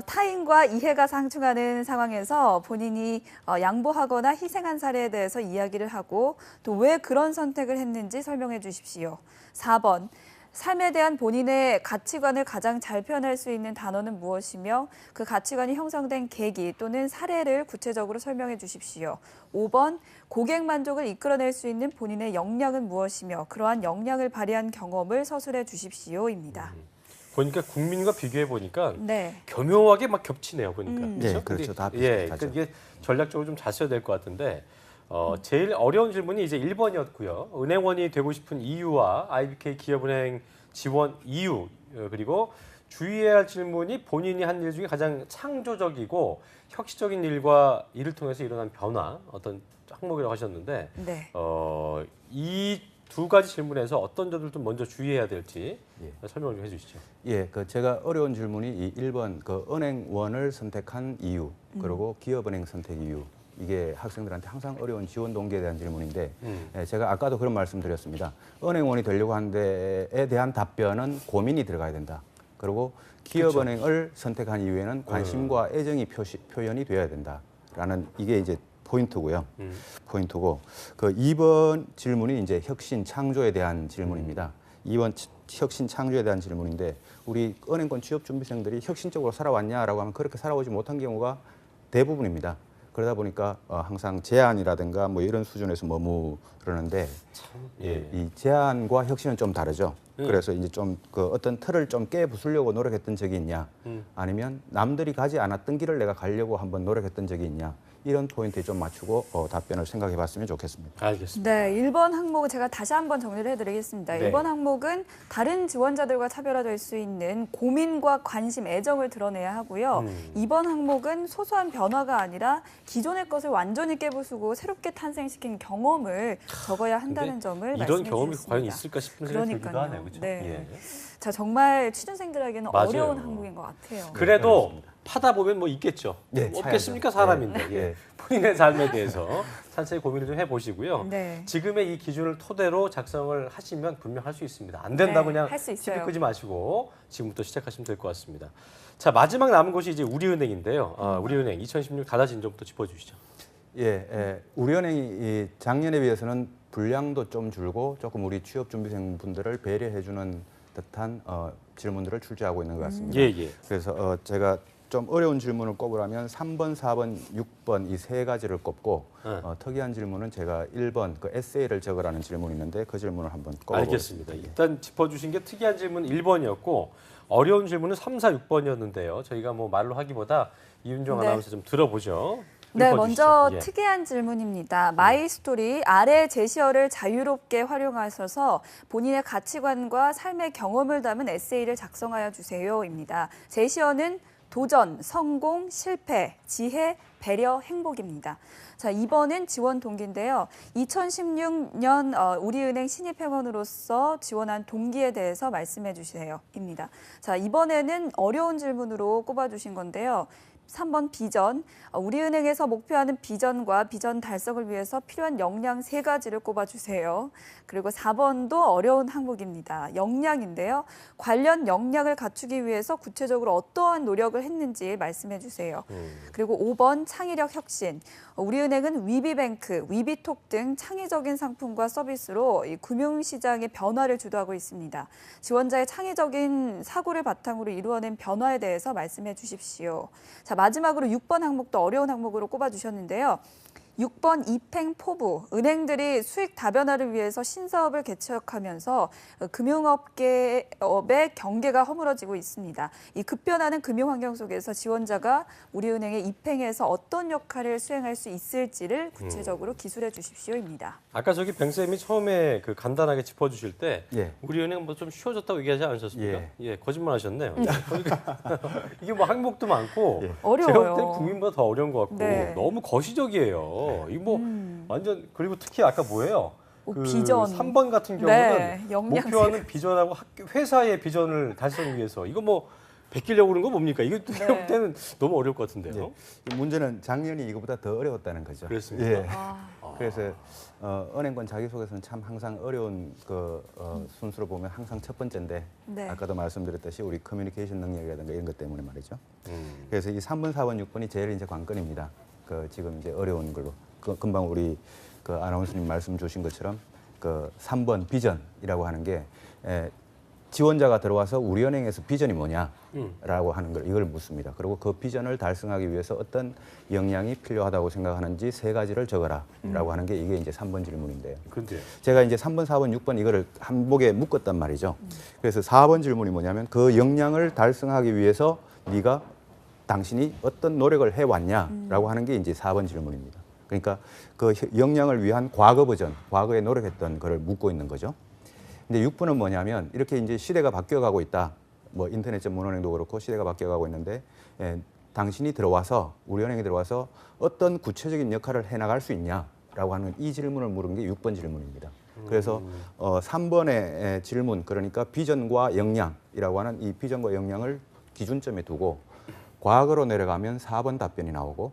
타인과 이해가 상충하는 상황에서 본인이 양보하거나 희생한 사례에 대해서 이야기를 하고 또 왜 그런 선택을 했는지 설명해 주십시오. 4번. 삶에 대한 본인의 가치관을 가장 잘 표현할 수 있는 단어는 무엇이며 그 가치관이 형성된 계기 또는 사례를 구체적으로 설명해 주십시오. 5번, 고객 만족을 이끌어낼 수 있는 본인의 역량은 무엇이며 그러한 역량을 발휘한 경험을 서술해 주십시오입니다. 보니까 국민과 비교해 보니까 네. 교묘하게 막 겹치네요. 보니까. 네, 그렇죠. 다 예, 비슷하죠. 그러니까 이게 전략적으로 좀 잘 써야 될 것 같은데 제일 어려운 질문이 이제 1번이었고요. 은행원이 되고 싶은 이유와 IBK 기업은행 지원 이유 그리고 주의해야 할 질문이 본인이 한 일 중에 가장 창조적이고 혁신적인 일과 이를 통해서 일어난 변화 어떤 항목이라고 하셨는데 네. 이 두 가지 질문에서 어떤 점들 좀 먼저 주의해야 될지 예. 설명을 좀 해주시죠. 예, 그 제가 어려운 질문이 이 1번 그 은행원을 선택한 이유 그리고 기업은행 선택 이유 이게 학생들한테 항상 어려운 지원 동기에 대한 질문인데 예, 제가 아까도 그런 말씀드렸습니다. 은행원이 되려고 하는 데에 대한 답변은 고민이 들어가야 된다. 그리고 기업은행을 선택한 이유에는 관심과 애정이 표현이 되어야 된다라는 이게 이제 포인트고요. 포인트고 그 2번 질문이 이제 혁신 창조에 대한 질문입니다. 2번 혁신 창조에 대한 질문인데 우리 은행권 취업 준비생들이 혁신적으로 살아왔냐라고 하면 그렇게 살아오지 못한 경우가 대부분입니다. 그러다 보니까 항상 제안이라든가 뭐 이런 수준에서 머무르는데 예. 이 제안과 혁신은 좀 다르죠. 그래서 이제 좀 그 어떤 틀을 좀 깨부수려고 노력했던 적이 있냐, 아니면 남들이 가지 않았던 길을 내가 가려고 한번 노력했던 적이 있냐. 이런 포인트에 좀 맞추고 답변을 생각해 봤으면 좋겠습니다. 알겠습니다. 네, 1번 항목은 제가 다시 한번 정리를 해드리겠습니다. 네. 1번 항목은 다른 지원자들과 차별화될 수 있는 고민과 관심, 애정을 드러내야 하고요. 2번 항목은 소소한 변화가 아니라 기존의 것을 완전히 깨부수고 새롭게 탄생시킨 경험을 적어야 한다는 점을 말씀해 이런 주셨습니다. 경험이 과연 있을까 싶은 생각이 들기도 그러니까요. 하네요. 그렇죠? 네. 예. 자, 정말 취준생들에게는 맞아요. 어려운 항목인 것 같아요. 그래도 파다 보면 뭐 있겠죠. 네, 없겠습니까? 차야죠. 사람인데. 네. 예. 본인의 삶에 대해서 천천히 고민을 좀 해보시고요. 네. 지금의 이 기준을 토대로 작성을 하시면 분명 할 수 있습니다. 안 된다 네, 그냥 할수 있어요. 시비 끄지 마시고 지금부터 시작하시면 될 것 같습니다. 자, 마지막 남은 곳이 이제 우리은행인데요. 우리은행 2016 달라진 점부터 짚어주시죠. 예, 우리은행이 이 작년에 비해서는 분량도 좀 줄고 조금 우리 취업 준비생 분들을 배려해주는 듯한 질문들을 출제하고 있는 것 같습니다. 예. 그래서 제가 좀 어려운 질문을 꼽으라면 3번, 4번, 6번 이 세 가지를 꼽고 특이한 질문은 제가 1번 그 에세이를 적으라는 질문이 있는데 그 질문을 한번 꼽아보겠습니다. 알겠습니다. 일단 짚어주신 게 특이한 질문 1번이었고 어려운 질문은 3, 4, 6번이었는데요. 저희가 뭐 말로 하기보다 이윤정 네. 아나운서 좀 들어보죠. 네, 짚어주시죠. 먼저 예. 특이한 질문입니다. 마이스토리 아래 제시어를 자유롭게 활용하셔서 본인의 가치관과 삶의 경험을 담은 에세이를 작성하여 주세요입니다. 제시어는 도전, 성공, 실패, 지혜, 배려, 행복입니다. 자, 2번은 지원 동기인데요. 2016년 우리은행 신입회원으로서 지원한 동기에 대해서 말씀해 주세요입니다. 자, 이번에는 어려운 질문으로 꼽아주신 건데요. 3번 비전, 우리은행에서 목표하는 비전과 비전 달성을 위해서 필요한 역량 3가지를 꼽아주세요. 그리고 4번도 어려운 항목입니다. 역량인데요. 관련 역량을 갖추기 위해서 구체적으로 어떠한 노력을 했는지 말씀해 주세요. 그리고 5번 창의력 혁신, 우리은행은 위비뱅크, 위비톡 등 창의적인 상품과 서비스로 이 금융시장의 변화를 주도하고 있습니다. 지원자의 창의적인 사고를 바탕으로 이루어낸 변화에 대해서 말씀해 주십시오. 자, 마지막으로 6번 항목도 어려운 항목으로 꼽아주셨는데요. 6번 입행포부, 은행들이 수익 다변화를 위해서 신사업을 개척하면서 금융업의 경계가 허물어지고 있습니다. 이 급변하는 금융 환경 속에서 지원자가 우리은행에 입행해서 어떤 역할을 수행할 수 있을지를 구체적으로 기술해 주십시오입니다. 아까 저기 뱅쌤이 처음에 그 간단하게 짚어주실 때 예. 우리은행 뭐 좀 쉬워졌다고 얘기하지 않으셨습니까? 예. 예, 거짓말하셨네요. 이게 뭐 항목도 많고 예. 어려워요. 제가 볼 때는 국민보다 더 어려운 것 같고 네. 너무 거시적이에요. 이거 뭐 완전 그리고 특히 아까 뭐예요? 그 비전. 3번 같은 경우는 네, 역량세. 목표하는 비전하고 회사의 비전을 달성 위해서 이거 뭐 베끼려고 그런 거 뭡니까? 이거 네. 볼 때는 너무 어려울 것 같은데요. 예. 문제는 작년이 이거보다 더 어려웠다는 거죠. 그렇습니까? 예. 아, 그래서 은행권 자기소개서는 참 항상 어려운 순수로 보면 항상 첫 번째인데 네. 아까도 말씀드렸듯이 우리 커뮤니케이션 능력이라든가 이런 것 때문에 말이죠. 음. 그래서 이 3번, 4번, 6번이 제일 이제 관건입니다. 지금 이제 어려운 걸로 금방 우리 아나운서님 말씀 주신 것처럼 3번 비전이라고 하는 게 지원자가 들어와서 우리 은행에서 비전이 뭐냐라고 하는 걸 이걸 묻습니다. 그리고 그 비전을 달성하기 위해서 어떤 역량이 필요하다고 생각하는지 세 가지를 적어라라고 하는 게 이게 이제 3번 질문인데요. 근데 제가 이제 3번, 4번, 6번 이거를 한복에 묶었단 말이죠. 그래서 4번 질문이 뭐냐면 그 역량을 달성하기 위해서 당신이 어떤 노력을 해왔냐라고 하는 게 이제 4번 질문입니다. 그러니까 그 역량을 위한 과거 버전, 과거에 노력했던 거를 묻고 있는 거죠. 근데 6번은 뭐냐면 이렇게 이제 시대가 바뀌어가고 있다. 뭐 인터넷 전문은행도 그렇고 시대가 바뀌어가고 있는데 당신이 들어와서 우리 은행에 들어와서 어떤 구체적인 역할을 해나갈 수 있냐라고 하는 이 질문을 물은 게 6번 질문입니다. 그래서 3번의 질문 그러니까 비전과 역량이라고 하는 이 비전과 역량을 기준점에 두고 과거로 내려가면 4번 답변이 나오고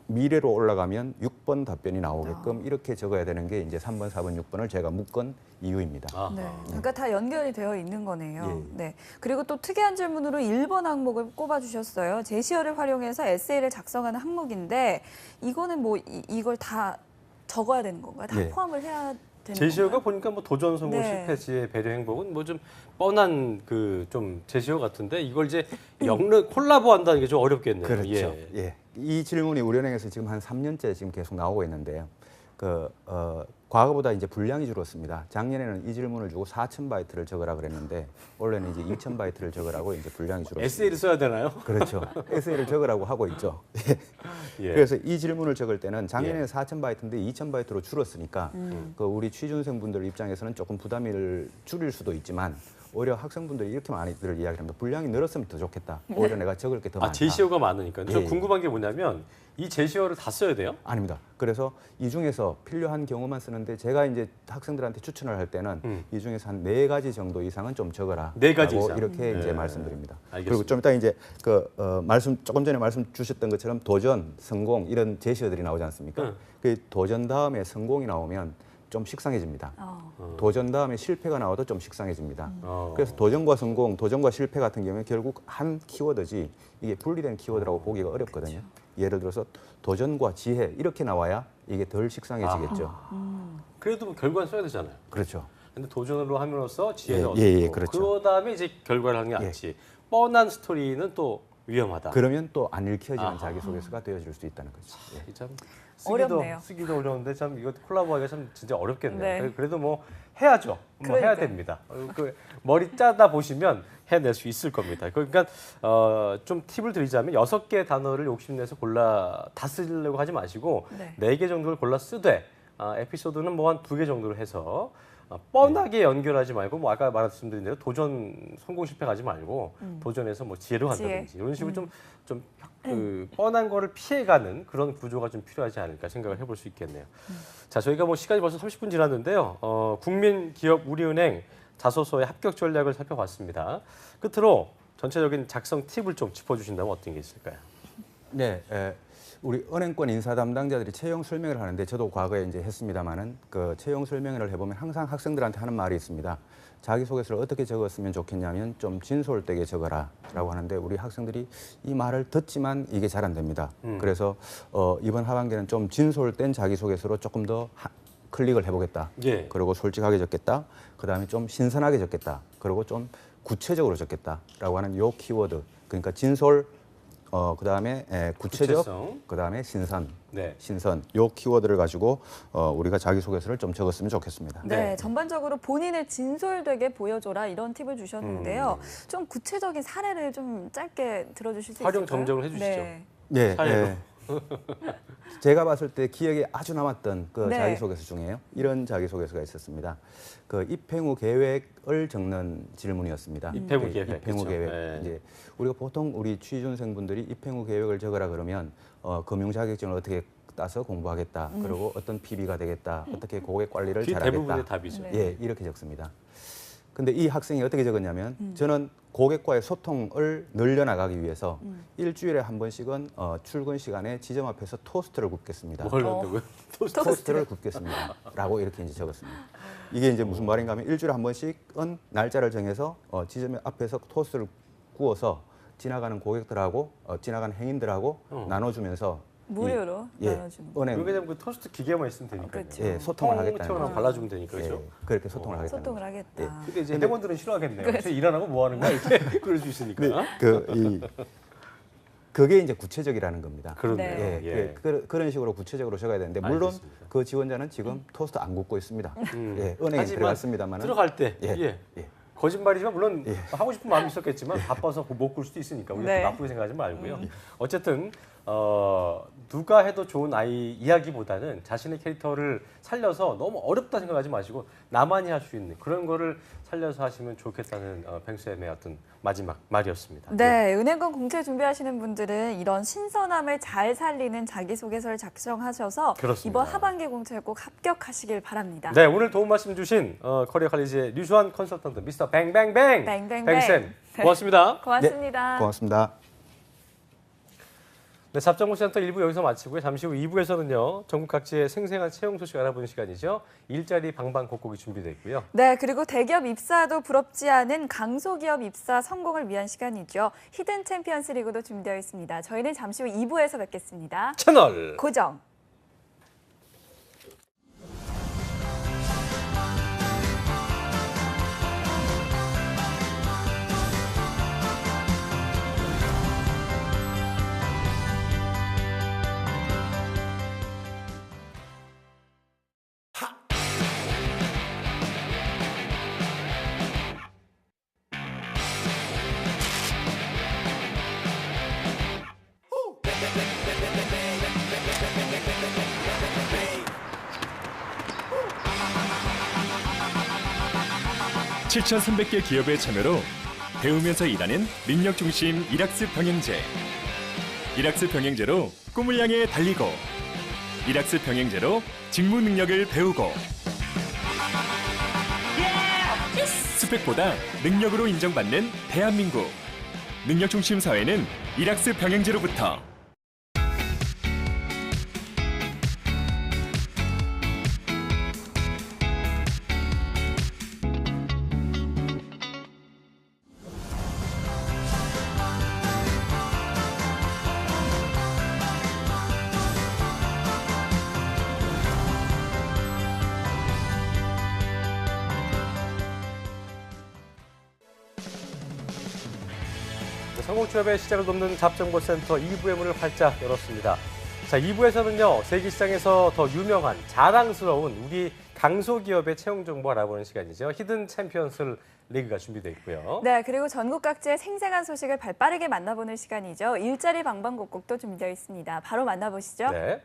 미래로 올라가면 6번 답변이 나오게끔 이렇게 적어야 되는 게 이제 3번, 4번, 6번을 제가 묶은 이유입니다. 네. 그러니까 다 연결이 되어 있는 거네요. 예. 네. 그리고 또 특이한 질문으로 1번 항목을 꼽아주셨어요. 제시어를 활용해서 에세이를 작성하는 항목인데 이거는 뭐 이걸 다 적어야 되는 건가요? 다 예. 포함을 해야 되는 제시어가 건가요? 보니까 뭐 도전 성공 네. 실패 시의 배려 행복은 뭐 좀 뻔한 그 좀 제시어 같은데 이걸 이제 콜라보 한다는 게 좀 어렵겠네요. 그렇죠. 예. 예. 이 질문이 우리은행에서 지금 한 3년째 지금 계속 나오고 있는데요. 과거보다 이제 분량이 줄었습니다. 작년에는 이 질문을 주고 4,000바이트를 적으라 그랬는데 올해는 이제 2,000바이트를 적으라고 이제 분량이 줄었습니다. 에세이를 써야 되나요? 그렇죠. 에세이를 적으라고 하고 있죠. 예. 그래서 이 질문을 적을 때는 작년에는 예. 4,000바이트인데 2,000바이트로 줄었으니까 우리 취준생분들 입장에서는 조금 부담을 줄일 수도 있지만 오히려 학생분들이 이렇게 많이들 이야기를 합니다. 분량이 늘었으면 더 좋겠다. 오히려 내가 적을 게 더 많다. 제시어가 많으니까. 저 예. 궁금한 게 뭐냐면 이 제시어를 다 써야 돼요? 아닙니다. 그래서 이 중에서 필요한 경우만 쓰는데 제가 이제 학생들한테 추천을 할 때는 이 중에서 한 4가지 정도 이상은 좀 적어라. 4가지 이상. 이렇게 이제 말씀드립니다. 알겠습니다. 그리고 좀 이따 이제 조금 전에 말씀 주셨던 것처럼 도전, 성공 이런 제시어들이 나오지 않습니까? 그 도전 다음에 성공이 나오면 좀 식상해집니다. 도전 다음에 실패가 나와도 좀 식상해집니다. 그래서 도전과 성공, 도전과 실패 같은 경우에 결국 한 키워드지 이게 분리된 키워드라고 보기가 어렵거든요. 예를 들어서 도전과 지혜 이렇게 나와야 이게 덜 식상해지겠죠. 그래도 뭐 결과는 써야 되잖아요. 그렇죠. 근데 도전으로 함으로써 지혜를 예, 얻고 예, 그렇죠. 그다음에 이제 결과를 하는 게 낫지. 뻔한 스토리는 또 위험하다. 그러면 또 안 읽혀지는 자기소개서가 되어질 수 있다는 거죠. 예. 참 어렵네요. 쓰기도 어려운데 참 이거 콜라보하기가 참 진짜 어렵겠네요. 네. 그래도 뭐 해야죠. 뭐 해야 그러니까요. 됩니다. 머리 짜다 보시면 해낼 수 있을 겁니다. 그러니까 좀 팁을 드리자면 6개 단어를 욕심내서 골라 다 쓰려고 하지 마시고 네. 4개 정도를 골라 쓰되 에피소드는 뭐 한 2개 정도를 해서 뻔하게 연결하지 말고 뭐 아까 말씀드린 대로 도전 성공 실패 가지 말고 도전해서 뭐 지혜로 간다든지 이런 식으로 좀 뻔한 거를 피해가는 그런 구조가 좀 필요하지 않을까 생각을 해볼 수 있겠네요. 자, 저희가 뭐 시간이 벌써 30분 지났는데요. 국민, 기업, 우리은행 자소서의 합격 전략을 살펴봤습니다. 끝으로 전체적인 작성 팁을 좀 짚어주신다면 어떤 게 있을까요? 네, 우리 은행권 인사 담당자들이 채용 설명을 하는데 저도 과거에 이제 했습니다만은 그 채용 설명회를 해보면 항상 학생들한테 하는 말이 있습니다. 자기소개서를 어떻게 적었으면 좋겠냐면 좀 진솔되게 적어라라고 하는데 우리 학생들이 이 말을 듣지만 이게 잘 안 됩니다. 그래서 이번 하반기는 좀 진솔된 자기소개서로 조금 더 클릭을 해보겠다. 예. 그리고 솔직하게 적겠다. 그다음에 좀 신선하게 적겠다. 그리고 좀 구체적으로 적겠다라고 하는 요 키워드. 그러니까 진솔, 그다음에 구체적, 구체성. 그다음에 신선, 네. 신선 요 키워드를 가지고 우리가 자기소개서를 좀 적었으면 좋겠습니다. 네, 네. 전반적으로 본인을 진솔되게 보여줘라 이런 팁을 주셨는데요. 좀 구체적인 사례를 좀 짧게 들어주실 수 있을까요? 활용 점정을 해주시죠. 네. 네, 사례로. 제가 봤을 때 기억에 아주 남았던 그 네. 자기소개서 중에요. 이런 자기소개서가 있었습니다. 그 입행 후 계획을 적는 질문이었습니다. 입행 후 그 계획, 입행 후 그렇죠. 계획. 네. 이제 우리가 보통 우리 취준생분들이 입행 후 계획을 적으라 그러면 금융 자격증을 어떻게 따서 공부하겠다. 그리고 어떤 PB가 되겠다. 어떻게 고객 관리를 그게 잘하겠다. 대부분의 답이죠. 네. 예, 이렇게 적습니다. 근데 이 학생이 어떻게 적었냐면 저는 고객과의 소통을 늘려나가기 위해서 일주일에 한 번씩은 출근 시간에 지점 앞에서 토스트를 굽겠습니다. 뭘 한다고요? 토스트를 굽겠습니다. 라고 이렇게 이제 적었습니다. 이게 이제 무슨 말인가 하면 일주일에 한 번씩은 날짜를 정해서 지점 앞에서 토스트를 구워서 지나가는 고객들하고 지나가는 행인들하고 나눠주면서 무료로 나눠주는 거. 은행 그러게 되면 그 토스트 기계만 있으면 되니까요. 그렇죠. 예, 소통을 하겠다는 통째로 거죠. 발라주면 되니까 그렇죠. 예, 그렇게 소통을 하겠다는 소통을 거죠. 하겠다. 근데 이제 회원들은 싫어하겠네요. 저 일 안 하고 뭐 하는 거야? 이렇게 그럴 수 있으니까. 그게 이제 구체적이라는 겁니다. 그렇네요. 네. 예, 그런 식으로 구체적으로 적어야 되는데 물론 알겠습니다. 그 지원자는 지금 토스트 안 굽고 있습니다. 예, 은행에 하지만 들어갔습니다만 들어갈 때 예, 예. 예. 거짓말이지만 물론 하고 싶은 마음이 있었겠지만 바빠서 못 굴 수도 있으니까 우리가 네. 또 나쁘게 생각하지 말고요. 어쨌든 누가 해도 좋은 아이 이야기보다는 자신의 캐릭터를 살려서 너무 어렵다 생각하지 마시고 나만이 할 수 있는 그런 거를 살려서 하시면 좋겠다는 뱅쌤의 어떤 마지막 말이었습니다. 네, 은행권 공채 준비하시는 분들은 이런 신선함을 잘 살리는 자기소개서를 작성하셔서 그렇습니다. 이번 하반기 공채 꼭 합격하시길 바랍니다. 네, 오늘 도움 말씀 주신 커리어 칼리지의 류수환 컨설턴트 미스터 뱅뱅뱅 뱅뱅뱅. 뱅쌤 고맙습니다. 고맙습니다. 네, 고맙습니다. 네, 잡정보센터 1부 여기서 마치고요. 잠시 후 2부에서는요. 전국 각지의 생생한 채용 소식 알아보는 시간이죠. 일자리 방방곡곡이 준비되어 있고요. 네, 그리고 대기업 입사도 부럽지 않은 강소기업 입사 성공을 위한 시간이죠. 히든 챔피언스 리그도 준비되어 있습니다. 저희는 잠시 후 2부에서 뵙겠습니다. 채널 고정. (7,300개) 기업의 참여로 배우면서 일하는 능력 중심 이락스 병행제. 이락스 병행제로 꿈을 향해 달리고, 이락스 병행제로 직무 능력을 배우고, 스펙보다 능력으로 인정받는 대한민국. 능력 중심 사회는 이락스 병행제로부터. 성공 취업의 시작을 돕는 잡정보센터 2부의 문을 활짝 열었습니다. 자, 2부에서는요. 세계 시장에서 더 유명한 자랑스러운 우리 강소기업의 채용 정보 알아보는 시간이죠. 히든 챔피언스 리그가 준비되어 있고요. 네, 그리고 전국 각지의 생생한 소식을 발빠르게 만나보는 시간이죠. 일자리 방방곡곡도 준비되어 있습니다. 바로 만나보시죠. 네.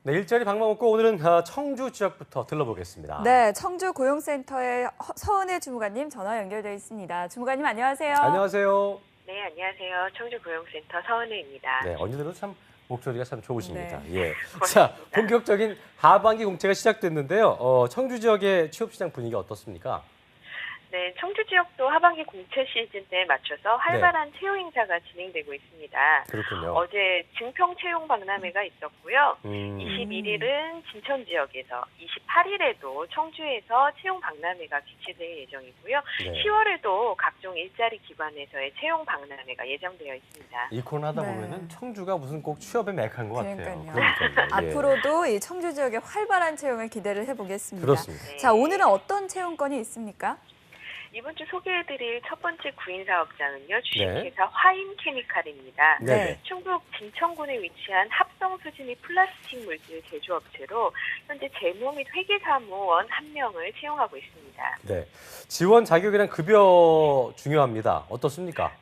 네, 일자리 방방곡곡 오늘은 청주 지역부터 들러보겠습니다. 네, 청주 고용센터의 서은혜 주무관님 전화 연결되어 있습니다. 주무관님 안녕하세요. 안녕하세요. 네, 안녕하세요. 청주고용센터 서은혜입니다. 네, 언제 들어도 참 목소리가 참 좋으십니다. 네. 예. 자, 본격적인 하반기 공채가 시작됐는데요. 청주 지역의 취업 시장 분위기 어떻습니까? 네, 청주 지역도 하반기 공채 시즌에 맞춰서 활발한 채용 행사가 진행되고 있습니다. 그렇군요. 어제 증평 채용 박람회가 있었고요. 嗯 21일은 진천 지역에서, 28일에도 청주에서 채용 박람회가 개최될 예정이고요. 네. 10월에도 각종 일자리 기관에서의 채용 박람회가 예정되어 있습니다. 이 코너 하다 네. 보면은 청주가 무슨 꼭 취업의 메카인 것 같아요. 그러니까요. 그러니까요. 예. 앞으로도 이 청주 지역의 활발한 채용을 기대를 해보겠습니다. 그렇습니다. 네. 자, 오늘은 어떤 채용건이 있습니까? 이번 주 소개해드릴 첫 번째 구인 사업장은요. 네. 주식회사 화인케미칼입니다. 네. 충북 진천군에 위치한 합성 수지 및 플라스틱 물질 제조업체로 현재 재무 및 회계사무원 1명을 채용하고 있습니다. 네. 지원 자격이랑 급여 중요합니다. 어떻습니까?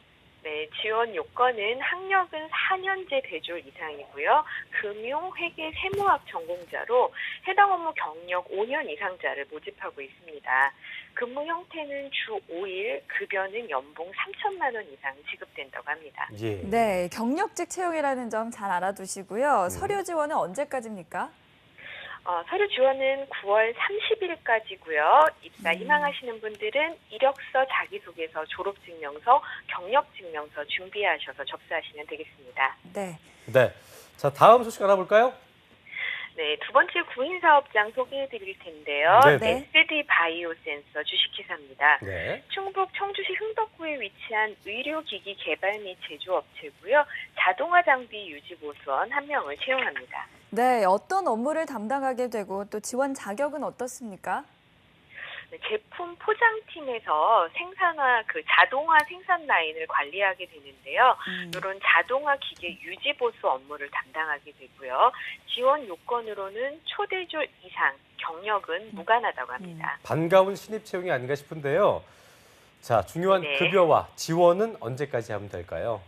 네, 지원 요건은 학력은 4년제 대졸 이상이고요. 금융, 회계, 세무학 전공자로 해당 업무 경력 5년 이상자를 모집하고 있습니다. 근무 형태는 주 5일, 급여는 연봉 3천만 원 이상 지급된다고 합니다. 예. 네, 경력직 채용이라는 점 잘 알아두시고요. 서류 지원은 언제까지입니까? 서류 지원은 9월 30일까지고요. 입사 희망하시는 분들은 이력서, 자기소개서, 졸업증명서, 경력증명서 준비하셔서 접수하시면 되겠습니다. 네. 네. 자, 다음 소식 알아볼까요? 네, 두 번째 구인 사업장 소개해 드릴 텐데요. 네. SD 바이오 센서 주식회사입니다. 네. 충북 청주시 흥덕구에 위치한 의료기기 개발 및 제조업체고요. 자동화 장비 유지 보수원 1명을 채용합니다. 네, 어떤 업무를 담당하게 되고 또 지원 자격은 어떻습니까? 네, 제품 포장팀에서 생산화 자동화 생산 라인을 관리하게 되는데요. 이런 자동화 기계 유지 보수 업무를 담당하게 되고요. 지원 요건으로는 초대졸 이상, 경력은 무관하다고 합니다. 반가운 신입 채용이 아닌가 싶은데요. 자, 중요한 네. 급여와 지원은 언제까지 하면 될까요?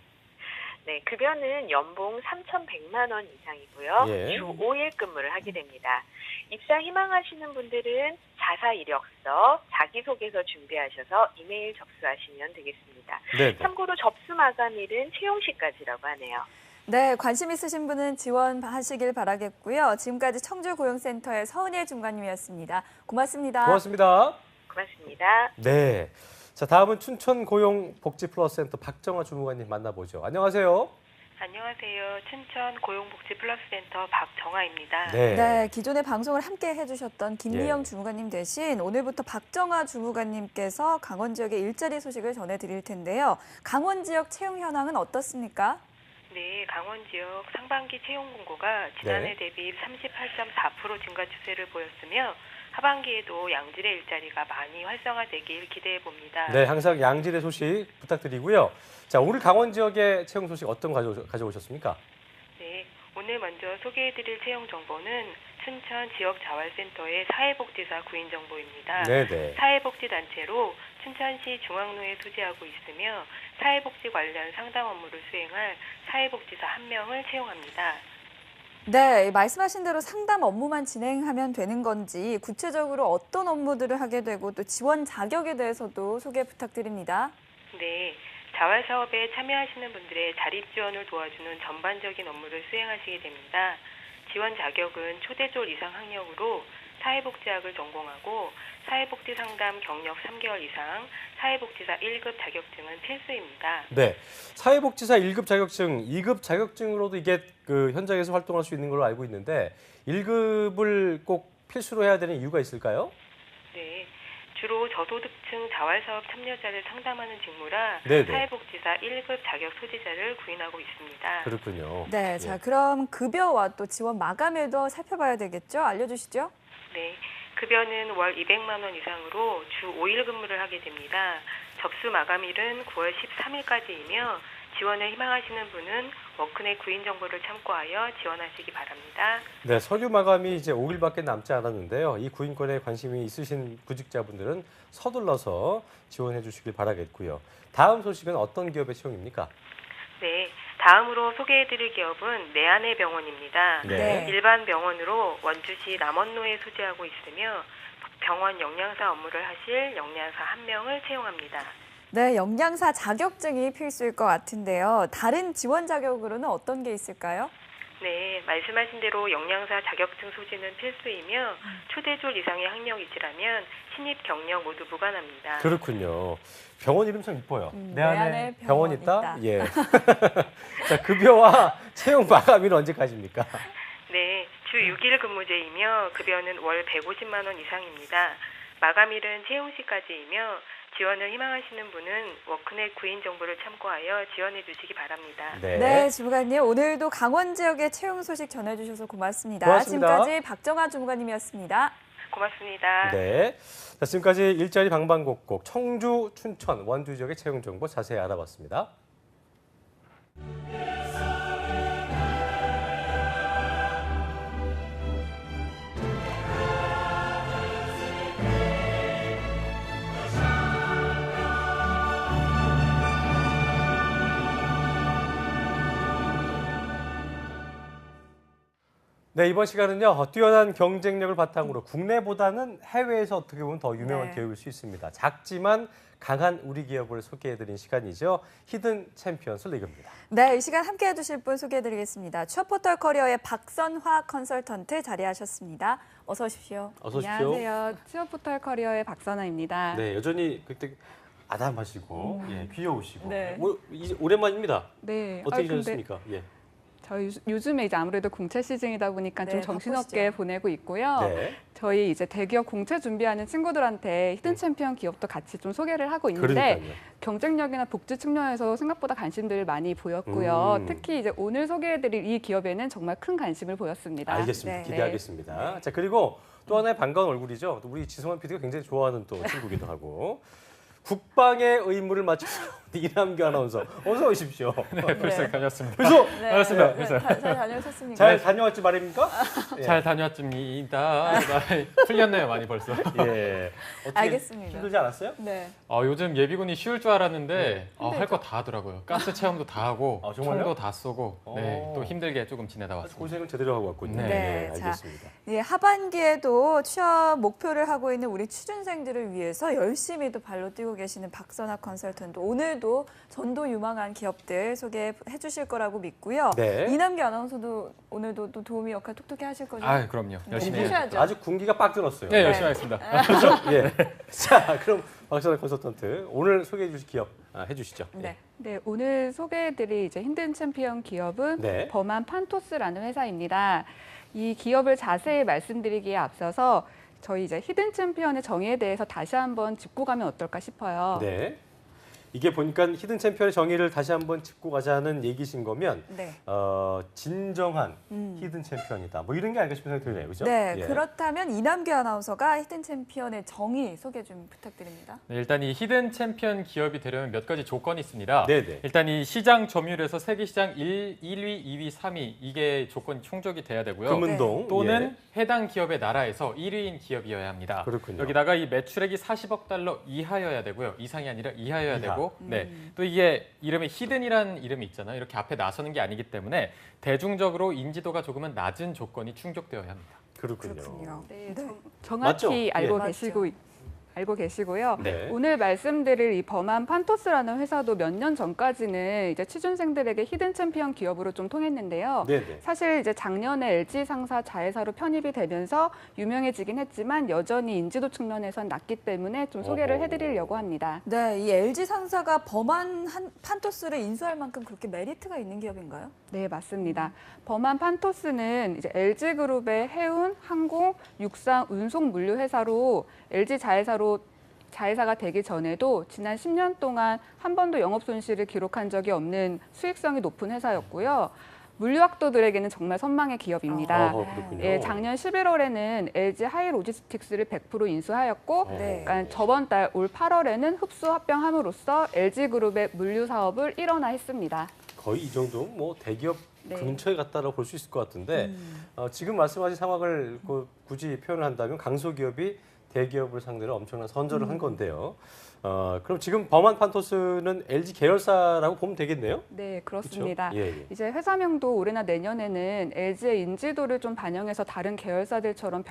네, 급여는 연봉 3,100만 원 이상이고요. 예. 주 5일 근무를 하게 됩니다. 입사 희망하시는 분들은 자사 이력서, 자기소개서 준비하셔서 이메일 접수하시면 되겠습니다. 네. 참고로 접수 마감일은 채용시까지라고 하네요. 네, 관심 있으신 분은 지원하시길 바라겠고요. 지금까지 청주고용센터의 서은혜 중관님이었습니다. 고맙습니다. 고맙습니다. 고맙습니다. 네. 자, 다음은 춘천고용복지플러스센터 박정아 주무관님 만나보죠. 안녕하세요. 안녕하세요. 춘천 고용복지플러스센터 박정아입니다. 네. 네, 기존의 방송을 함께 해주셨던 김미영 예. 주무관님 대신 오늘부터 박정아 주무관님께서 강원 지역의 일자리 소식을 전해드릴 텐데요. 강원 지역 채용 현황은 어떻습니까? 네, 강원 지역 상반기 채용 공고가 지난해 네. 대비 38.4% 증가 추세를 보였으며 하반기에도 양질의 일자리가 많이 활성화되길 기대해 봅니다. 네, 항상 양질의 소식 부탁드리고요. 자, 오늘 강원 지역의 채용 소식 어떤 거 가져오셨습니까? 네, 오늘 먼저 소개해드릴 채용 정보는 춘천 지역자활센터의 사회복지사 구인 정보입니다. 네. 사회복지단체로 춘천시 중앙로에 소재하고 있으며 사회복지 관련 상담 업무를 수행할 사회복지사 1명을 채용합니다. 네, 말씀하신 대로 상담 업무만 진행하면 되는 건지 구체적으로 어떤 업무들을 하게 되고 또 지원 자격에 대해서도 소개 부탁드립니다. 네, 자활사업에 참여하시는 분들의 자립 지원을 도와주는 전반적인 업무를 수행하시게 됩니다. 지원 자격은 초대졸 이상 학력으로 사회복지학을 전공하고 사회복지 상담 경력 3개월 이상, 사회복지사 1급 자격증은 필수입니다. 네. 사회복지사 1급 자격증, 2급 자격증으로도 이게 현장에서 활동할 수 있는 걸로 알고 있는데 1급을 꼭 필수로 해야 되는 이유가 있을까요? 네, 주로 저소득층 자활사업 참여자를 상담하는 직무라 네네. 사회복지사 1급 자격 소지자를 구인하고 있습니다. 그렇군요. 네, 자 그럼 급여와 또 지원 마감일도 살펴봐야 되겠죠? 알려주시죠. 네, 급여는 월 200만 원 이상으로 주 5일 근무를 하게 됩니다. 접수 마감일은 9월 13일까지이며 지원을 희망하시는 분은 워크넷 구인 정보를 참고하여 지원하시기 바랍니다. 네, 서류 마감이 이제 5일밖에 남지 않았는데요. 이 구인권에 관심이 있으신 구직자분들은 서둘러서 지원해 주시길 바라겠고요. 다음 소식은 어떤 기업의 채용입니까? 네, 다음으로 소개해드릴 기업은 내안의 병원입니다. 네. 일반 병원으로 원주시 남원로에 소재하고 있으며 병원 영양사 업무를 하실 영양사 1명을 채용합니다. 네, 영양사 자격증이 필수일 것 같은데요. 다른 지원 자격으로는 어떤 게 있을까요? 네, 말씀하신 대로 영양사 자격증 소지는 필수이며 초대졸 이상의 학력이시라면 신입 경력 모두 무관합니다. 그렇군요. 병원 이름 참 이뻐요. 내 내 안에 안에 병원 병원 있다? 있다. 예. 자, 급여와 채용 마감일은 언제까지입니까? 네, 주 6일 근무제이며 급여는 월 150만 원 이상입니다. 마감일은 채용 시까지이며 지원을 희망하시는 분은 워크넷 구인 정보를 참고하여 지원해 주시기 바랍니다. 네, 주무관님 오늘도 강원 지역의 채용 소식 전해주셔서 고맙습니다. 고맙습니다. 지금까지 박정아 주무관님이었습니다. 고맙습니다. 네. 자, 지금까지 일자리 방방곡곡 청주, 춘천, 원주 지역의 채용 정보 자세히 알아봤습니다. 네, 이번 시간은요. 뛰어난 경쟁력을 바탕으로 국내보다는 해외에서 어떻게 보면 더 유명한 네. 기업일 수 있습니다. 작지만 강한 우리 기업을 소개해드린 시간이죠. 히든 챔피언스 리그입니다. 네, 이 시간 함께 해주실 분 소개해드리겠습니다. 취업포털 커리어의 박선화 컨설턴트 자리하셨습니다. 어서 오십시오. 어서 오십시오. 안녕하세요. 취업포털 커리어의 박선아입니다. 네, 여전히 그때 아담하시고 예, 귀여우시고 네. 오랜만입니다. 네. 어떻게 근데 지내셨습니까? 예. 저희 요즘에 이제 아무래도 공채 시즌이다 보니까 네, 좀 정신없게 바쁘시죠. 보내고 있고요. 네. 저희 이제 대기업 공채 준비하는 친구들한테 히든 챔피언 기업도 같이 좀 소개를 하고 있는데 그러니까요. 경쟁력이나 복지 측면에서 생각보다 관심들을 많이 보였고요. 특히 이제 오늘 소개해드릴 이 기업에는 정말 큰 관심을 보였습니다. 알겠습니다. 네. 기대하겠습니다. 자, 그리고 또 하나의 반가운 얼굴이죠. 또 우리 지성환 PD가 굉장히 좋아하는 또 친구기도 하고 국방의 의무를 마치고 이남규 아나운서 어서 오십시오. 네, 벌써 다녔습니다. 벌써 네, 알았습니다. 네, 잘 다녀오셨습니까? 잘 다녀왔지 말입니까? 예. 잘 다녀왔습니다. 풀렸네요, 많이 벌써. 예. 어떻게 알겠습니다. 힘들지 않았어요? 네. 요즘 예비군이 쉬울 줄 알았는데 네. 할 거 다 하더라고요. 가스 체험도 다 하고 아, 정말요? 총도 다 쏘고 네, 오. 또 힘들게 조금 지내다 아주 왔습니다. 고생을 제대로 하고 왔군요. 네. 네, 자, 알겠습니다. 예, 하반기에도 취업 목표를 하고 있는 우리 취준생들을 위해서 열심히 또 발로 뛰고 계시는 박선아 컨설턴트 오늘도 전도 유망한 기업들 소개해 주실 거라고 믿고요. 네. 이남규 아나운서도 오늘도 또 도움이 역할 톡톡히 하실 거죠? 아, 그럼요. 열심히 해요. 해주셔야죠. 아주 군기가 빡 들었어요. 네, 열심히 하겠습니다. 그렇죠? 예. 자, 그럼 박선아 컨설턴트 오늘 소개해 주실 기업 해주시죠. 네. 네, 오늘 소개해드릴 이제 히든 챔피언 기업은 네. 범한 판토스라는 회사입니다. 이 기업을 자세히 말씀드리기에 앞서서 저희 이제 히든 챔피언의 정의에 대해서 다시 한번 짚고 가면 어떨까 싶어요. 네. 이게 보니까 히든 챔피언의 정의를 다시 한번 짚고 가자는 얘기신 거면 네. 진정한 히든 챔피언이다. 뭐 이런 게 아닐까 싶은 생각이 드네요. 그죠? 네, 예. 그렇다면 이남규 아나운서가 히든 챔피언의 정의 소개 좀 부탁드립니다. 네, 일단 이 히든 챔피언 기업이 되려면 몇 가지 조건이 있습니다. 네네. 일단 이 시장 점유율에서 세계 시장 1위, 2위, 3위 이게 조건이 충족이 돼야 되고요. 금은동 또는 해당 기업의 나라에서 1위인 기업이어야 합니다. 그렇군요. 여기다가 이 매출액이 40억 달러 이하여야 되고요. 이상이 아니라 이하여야 이하. 되고, 네. 또 이게 이름이 히든이라는 이름이 있잖아요. 이렇게 앞에 나서는 게 아니기 때문에 대중적으로 인지도가 조금은 낮은 조건이 충족되어야 합니다. 그렇군요. 네, 네. 정확히 맞죠? 알고 예. 알고 계시고요. 네. 오늘 말씀드릴 이 범한 판토스라는 회사도 몇 년 전까지는 이제 취준생들에게 히든 챔피언 기업으로 좀 통했는데요. 네네. 사실 이제 작년에 LG 상사 자회사로 편입이 되면서 유명해지긴 했지만 여전히 인지도 측면에선 낮기 때문에 좀 소개를 어허. 해드리려고 합니다. 네, 이 LG 상사가 범한 판토스를 인수할 만큼 그렇게 메리트가 있는 기업인가요? 네, 맞습니다. 범한 판토스는 이제 LG그룹의 해운, 항공, 육상, 운송 물류 회사로 LG 자회사가 되기 전에도 지난 10년 동안 한 번도 영업 손실을 기록한 적이 없는 수익성이 높은 회사였고요. 물류학도들에게는 정말 선망의 기업입니다. 그렇군요. 예, 작년 11월에는 LG 하이로지스틱스를 100% 인수하였고 네. 그러니까 저번 달 올 8월에는 흡수 합병함으로써 LG그룹의 물류 사업을 일원화했습니다. 거의 이 정도 뭐 대기업 네. 근처에 갔다라고 볼 수 있을 것 같은데 지금 말씀하신 상황을 굳이 표현을 한다면 강소기업이 대기업을 상대로 엄청난 선전을 한 건데요. 그럼 지금 범한 판토스는 LG 계열사라고 보면 되겠네요? 네, 그렇습니다. 그렇죠? 예, 예. 이제 회사명도 올해나 내년에는 LG의 인지도를 좀 반영해서 다른 계열사들처럼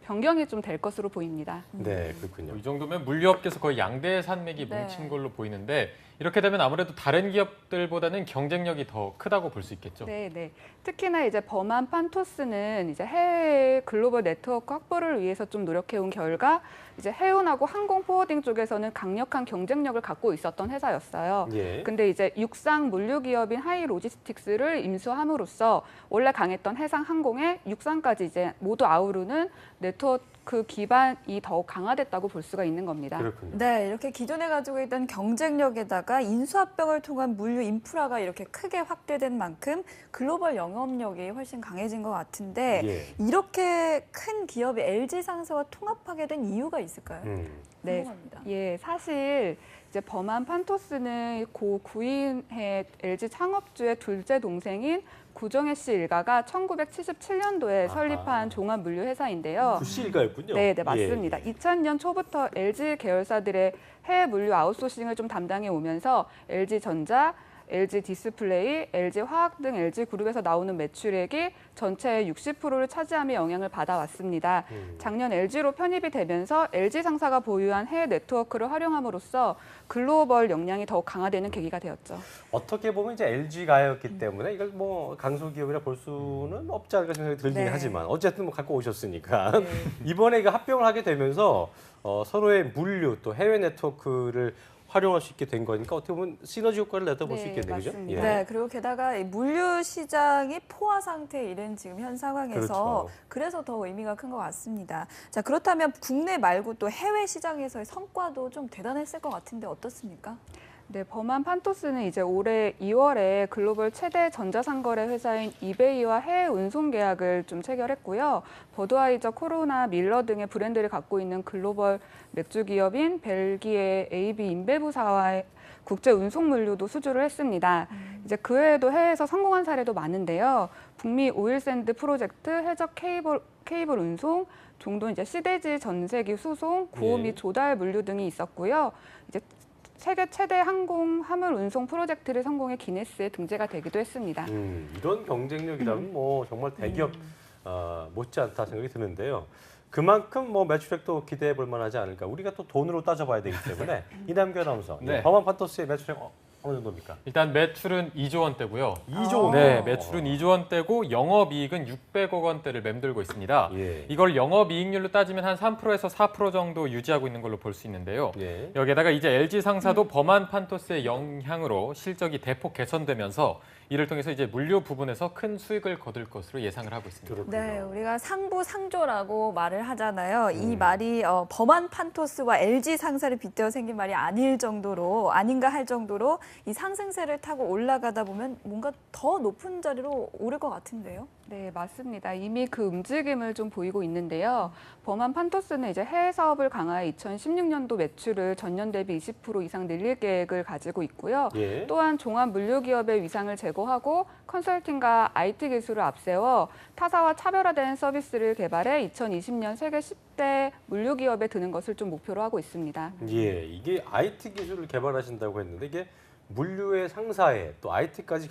변경이 좀 될 것으로 보입니다. 네, 그렇군요. 이 정도면 물류업계에서 거의 양대 산맥이 네. 뭉친 걸로 보이는데 이렇게 되면 아무래도 다른 기업들보다는 경쟁력이 더 크다고 볼 수 있겠죠. 네, 네. 특히나 이제 범한 판토스는 이제 해외 글로벌 네트워크 확보를 위해서 좀 노력해온 결과 이제 해운하고 항공 포워딩 쪽에서는 강력한 경쟁력을 갖고 있었던 회사였어요. 예. 근데 이제 육상 물류 기업인 하이 로지스틱스를 인수함으로써 원래 강했던 해상 항공에 육상까지 이제 모두 아우르는 네트워크 기반이 더욱 강화됐다고 볼 수가 있는 겁니다. 그렇군요. 네, 이렇게 기존에 가지고 있던 경쟁력에다가 인수합병을 통한 물류 인프라가 이렇게 크게 확대된 만큼 글로벌 영업력이 훨씬 강해진 것 같은데 예. 이렇게 큰 기업이 LG 상사와 통합하게 된 이유가 있을까요? 네, 궁금합니다. 예, 사실 이제 범한 판토스는 고 구인해 LG 창업주의 둘째 동생인 구정혜 씨 일가가 1977년도에 아하. 설립한 종합 물류 회사인데요. 구씨일가였군요. 네, 네, 맞습니다. 예. 2000년 초부터 LG 계열사들의 해외 물류 아웃소싱을 좀 담당해 오면서 LG전자, LG 디스플레이, LG 화학 등 LG 그룹에서 나오는 매출액이 전체의 60%를 차지하며 영향을 받아왔습니다. 작년 LG로 편입이 되면서 LG 상사가 보유한 해외 네트워크를 활용함으로써 글로벌 역량이 더욱 강화되는 계기가 되었죠. 어떻게 보면 이제 LG가였기 때문에 이걸 뭐 강소기업이라 볼 수는 없지 않을까 생각이 들긴 네. 하지만 어쨌든 뭐 갖고 오셨으니까 네. 이번에 그 합병을 하게 되면서 서로의 물류 또 해외 네트워크를 활용할 수 있게 된 거니까 어떻게 보면 시너지 효과를 냈다 볼 수 네, 있겠네요, 그죠? 맞습니다. 네, 그리고 게다가 이 물류 시장이 포화 상태에 이른 지금 현 상황에서 그렇죠. 그래서 더 의미가 큰 것 같습니다. 자, 그렇다면 국내 말고 또 해외 시장에서의 성과도 좀 대단했을 것 같은데 어떻습니까? 네, 범한 판토스는 이제 올해 2월에 글로벌 최대 전자상거래 회사인 이베이와 해외 운송 계약을 좀 체결했고요. 버드와이저, 코로나, 밀러 등의 브랜드를 갖고 있는 글로벌 맥주 기업인 벨기에 AB 인베브사와의 국제 운송 물류도 수주를 했습니다. 이제 그 외에도 해외에서 성공한 사례도 많은데요. 북미 오일샌드 프로젝트, 해적 케이블 운송, 종도 이제 시대지 전세기 수송, 구호 예. 및 조달 물류 등이 있었고요. 이제 세계 최대 항공 화물 운송 프로젝트를 성공해 기네스에 등재가 되기도 했습니다. 이런 경쟁력이라면 뭐 정말 대기업 못지않다 생각이 드는데요. 그만큼 뭐 매출액도 기대해 볼 만하지 않을까. 우리가 또 돈으로 따져봐야 되기 때문에 이남규 아나운서, 네. 범한 판토스의 매출액 어느 정도입니까? 일단 매출은 2조 원대고요. 2조 원. 네, 매출은 2조 원대고 영업이익은 600억 원대를 맴돌고 있습니다. 예. 이걸 영업이익률로 따지면 한 3%에서 4% 정도 유지하고 있는 걸로 볼 수 있는데요. 예. 여기에다가 이제 LG 상사도 범한 판토스의 영향으로 실적이 대폭 개선되면서 이를 통해서 이제 물류 부분에서 큰 수익을 거둘 것으로 예상을 하고 있습니다. 그렇군요. 네, 우리가 상부상조라고 말을 하잖아요. 이 말이 범한 판토스와 LG 상사를 빗대어 생긴 말이 아닌가 할 정도로 이 상승세를 타고 올라가다 보면 뭔가 더 높은 자리로 오를 것 같은데요. 네, 맞습니다. 이미 그 움직임을 좀 보이고 있는데요. 범한 판토스는 이제 해외 사업을 강화해 2016년도 매출을 전년 대비 20% 이상 늘릴 계획을 가지고 있고요. 예. 또한 종합 물류 기업의 위상을 제고하고 컨설팅과 IT 기술을 앞세워 타사와 차별화된 서비스를 개발해 2020년 세계 10대 물류 기업에 드는 것을 좀 목표로 하고 있습니다. 예, 이게 IT 기술을 개발하신다고 했는데 이게 물류의 상사에 또 IT까지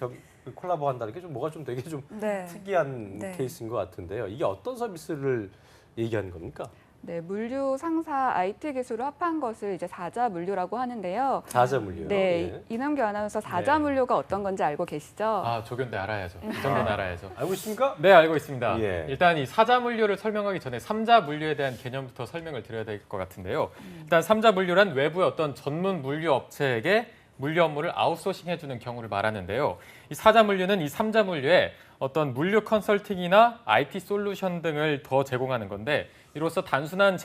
콜라보한다는 게 좀 뭐가 좀 되게 좀 네. 특이한 네. 케이스인 것 같은데요. 이게 어떤 서비스를 얘기하는 겁니까? 네, 물류 상사 IT 기술을 합한 것을 이제 사자 물류라고 하는데요. 사자 물류요. 네, 예. 이남규 아나운서 사자 네. 물류가 어떤 건지 알고 계시죠? 아, 조견대 알아야죠. 이 정도는 알아야죠. 알고 있습니까? 네, 알고 있습니다. 예. 일단 이 사자 물류를 설명하기 전에 삼자 물류에 대한 개념부터 설명을 드려야 될 것 같은데요. 일단 삼자 물류란 외부의 어떤 전문 물류 업체에게 물류 업무를 아웃소싱해주는 경우를 말하는데요. 이 사자 물류는 이 삼자 물류에 어떤 물류 컨설팅이나 IT 솔루션 등을 더 제공하는 건데 이로써 단순한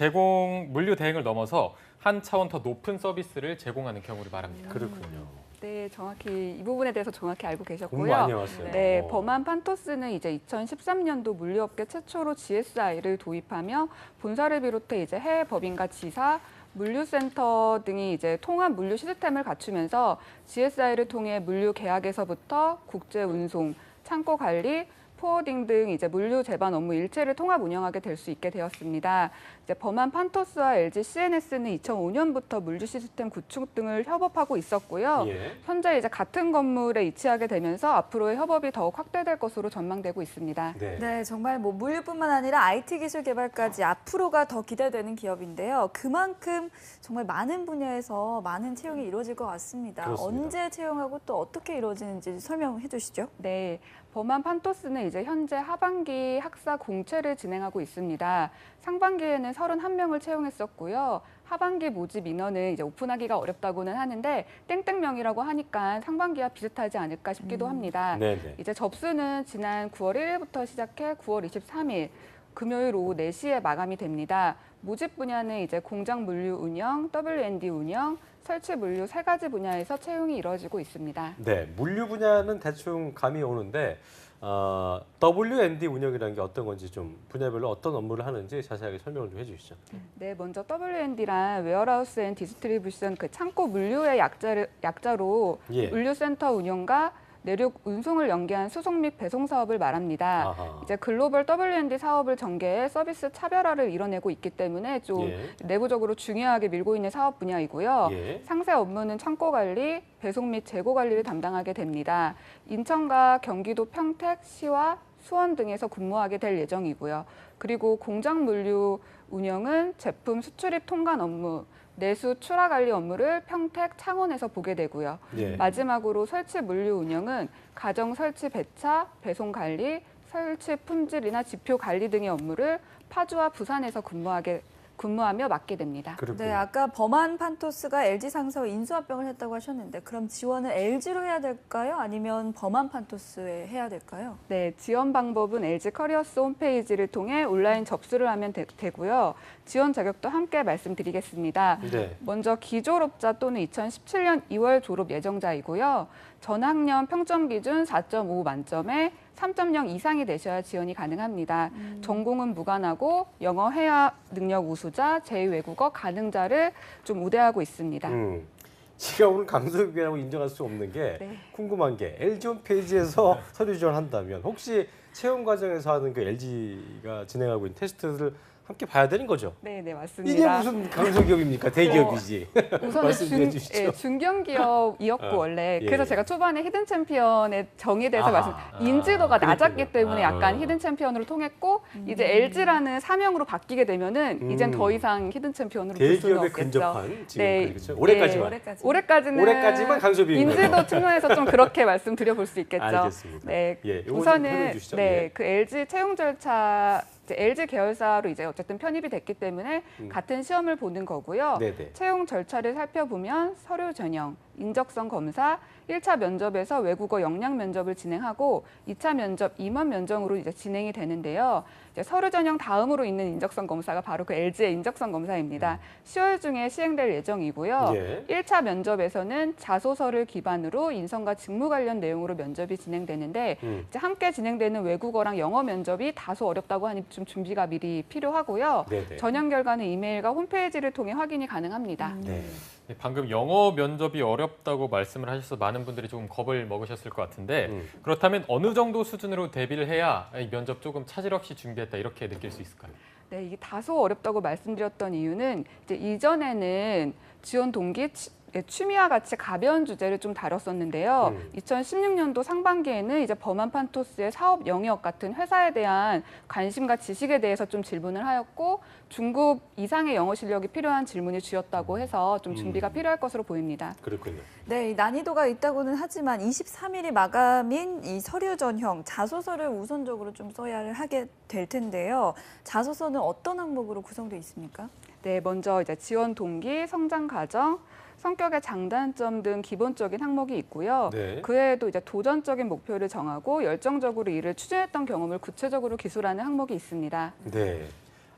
물류 대행을 넘어서 한 차원 더 높은 서비스를 제공하는 경우를 말합니다. 그렇군요. 네, 정확히 이 부분에 대해서 정확히 알고 계셨고요. 공부 많이 해왔어요. 네, 범한 판토스는 이제 2013년도 물류업계 최초로 GSI를 도입하며 본사를 비롯해 이제 해외 법인과 지사, 물류센터 등이 이제 통합 물류 시스템을 갖추면서 GSI를 통해 물류 계약에서부터 국제 운송, 창고 관리, 포워딩 등 이제 물류 제반 업무 일체를 통합 운영하게 될 수 있게 되었습니다. 이제 범한 판토스와 LG CNS는 2005년부터 물류 시스템 구축 등을 협업하고 있었고요. 예. 현재 이제 같은 건물에 위치하게 되면서 앞으로의 협업이 더욱 확대될 것으로 전망되고 있습니다. 네. 네, 정말 뭐 물류뿐만 아니라 IT 기술 개발까지 앞으로가 더 기대되는 기업인데요. 그만큼 정말 많은 분야에서 많은 채용이 이루어질 것 같습니다. 그렇습니다. 언제 채용하고 또 어떻게 이루어지는지 설명해 주시죠. 네, 범한 판토스는 이제 현재 하반기 학사 공채를 진행하고 있습니다. 상반기에는 31명을 채용했었고요. 하반기 모집 인원은 이제 오픈하기가 어렵다고는 하는데 땡땡명이라고 하니까 상반기와 비슷하지 않을까 싶기도 합니다. 네네. 이제 접수는 지난 9월 1일부터 시작해 9월 23일 금요일 오후 4시에 마감이 됩니다. 모집 분야는 이제 공장 물류 운영, W&D 운영, 설치 물류 3가지 분야에서 채용이 이루어지고 있습니다. 네, 물류 분야는 대충 감이 오는데 W&D 운영이라는 게 어떤 건지 좀 분야별로 어떤 업무를 하는지 자세하게 설명을 좀 해주시죠. 네, 먼저 W&D란 웨어하우스 앤 디스트리뷰션 그 창고 물류의 약자로 예. 물류센터 운영과 내륙 운송을 연계한 수송 및 배송 사업을 말합니다. 아하. 이제 글로벌 W&D 사업을 전개해 서비스 차별화를 이뤄내고 있기 때문에 좀 예. 내부적으로 중요하게 밀고 있는 사업 분야이고요. 예. 상세 업무는 창고 관리, 배송 및 재고 관리를 담당하게 됩니다. 인천과 경기도 평택, 시와 수원 등에서 근무하게 될 예정이고요. 그리고 공장 물류 운영은 제품 수출입 통관 업무, 내수 출하 관리 업무를 평택, 창원에서 보게 되고요. 예. 마지막으로 설치 물류 운영은 가정 설치 배차, 배송 관리, 설치 품질이나 지표 관리 등의 업무를 파주와 부산에서 근무하며 맡게 됩니다. 그렇군요. 네, 아까 범한 판토스가 LG 상사와 인수합병을 했다고 하셨는데 그럼 지원은 LG로 해야 될까요? 아니면 범한 판토스에 해야 될까요? 네, 지원 방법은 LG 커리어스 홈페이지를 통해 온라인 접수를 하면 되고요. 지원 자격도 함께 말씀드리겠습니다. 네. 먼저 기졸업자 또는 2017년 2월 졸업 예정자이고요. 전 학년 평점 기준 4.5 만점에 3.0 이상이 되셔야 지원이 가능합니다. 전공은 무관하고 영어 회화 능력 우수자, 제2외국어 가능자를 좀 우대하고 있습니다. 제가 오늘 강석이라고 인정할 수 없는 게 네. 궁금한 게 LG 홈페이지에서 서류 지원한다면 혹시 채용 과정에서 하는 그 LG가 진행하고 있는 테스트를 함께 봐야 되는 거죠? 네, 네, 맞습니다. 이게 무슨 강소기업입니까? 대기업이지. 우선은 말씀해 주시죠. 중견기업이었고 원래 예. 그래서 제가 초반에 히든 챔피언의 정의에 대해서 아하. 인지도가 그랬군요. 낮았기 때문에 약간 아. 히든 챔피언으로 통했고 이제 LG라는 사명으로 바뀌게 되면은 이젠 더 이상 히든 챔피언으로 볼 수는 대기업에 없겠죠. 근접한 지금 네. 그렇죠? 올해까지만. 올해까지는 강소비입니다. 인지도 측면에서 좀 그렇게 말씀드려 볼 수 있겠죠. 알겠습니다. 네, 예, 요거 좀 우선은 설명해 주시죠. 네, 예. 그 LG 채용 절차 이제 LG 계열사로 이제 어쨌든 편입이 됐기 때문에 같은 시험을 보는 거고요. 네네. 채용 절차를 살펴보면 서류 전형, 인적성 검사, 1차 면접에서 외국어 역량 면접을 진행하고 2차 면접, 임원 면접으로 이제 진행이 되는데요. 이제 서류 전형 다음으로 있는 인적성 검사가 바로 그 LG의 인적성 검사입니다. 10월 중에 시행될 예정이고요. 예. 1차 면접에서는 자소서를 기반으로 인성과 직무 관련 내용으로 면접이 진행되는데 이제 함께 진행되는 외국어랑 영어 면접이 다소 어렵다고 하니 좀 준비가 미리 필요하고요. 네네. 전형 결과는 이메일과 홈페이지를 통해 확인이 가능합니다. 네. 네, 방금 영어 면접이 어렵다고 말씀을 하셔서 많은 분들이 조금 겁을 먹으셨을 것 같은데 그렇다면 어느 정도 수준으로 대비를 해야 이 면접 조금 차질 없이 준비했다 이렇게 느낄 수 있을까요? 네, 이게 다소 어렵다고 말씀드렸던 이유는 이제 이전에는 지원 동기 취미와 같이 가벼운 주제를 좀 다뤘었는데요. 2016년도 상반기에는 이제 범한 판토스의 사업 영역 같은 회사에 대한 관심과 지식에 대해서 좀 질문을 하였고 중급 이상의 영어 실력이 필요한 질문이 주였다고 해서 좀 준비가 필요할 것으로 보입니다. 그렇군요. 네, 이 난이도가 있다고는 하지만 23일이 마감인 이 서류 전형, 자소서를 우선적으로 좀 써야 하게 될 텐데요. 자소서는 어떤 항목으로 구성되어 있습니까? 네, 먼저 이제 지원 동기, 성장 과정, 성격의 장단점 등 기본적인 항목이 있고요. 네. 그 외에도 이제 도전적인 목표를 정하고 열정적으로 일을 추진했던 경험을 구체적으로 기술하는 항목이 있습니다. 네.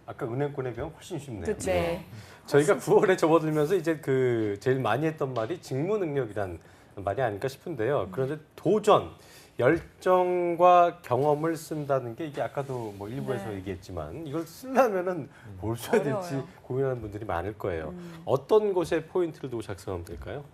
아까 은행권에 비하면 훨씬 쉽네요. 그쵸. 네. 저희가 9월에 접어들면서 이제 그 제일 많이 했던 말이 직무 능력이란 말이 아닐까 싶은데요. 그런데 도전, 열정과 경험을 쓴다는 게 이게 아까도 뭐 일부에서 네. 얘기했지만 이걸 쓰려면은 뭘 써야 될지 어려워요. 고민하는 분들이 많을 거예요. 어떤 곳에 포인트를 두고 작성하면 될까요?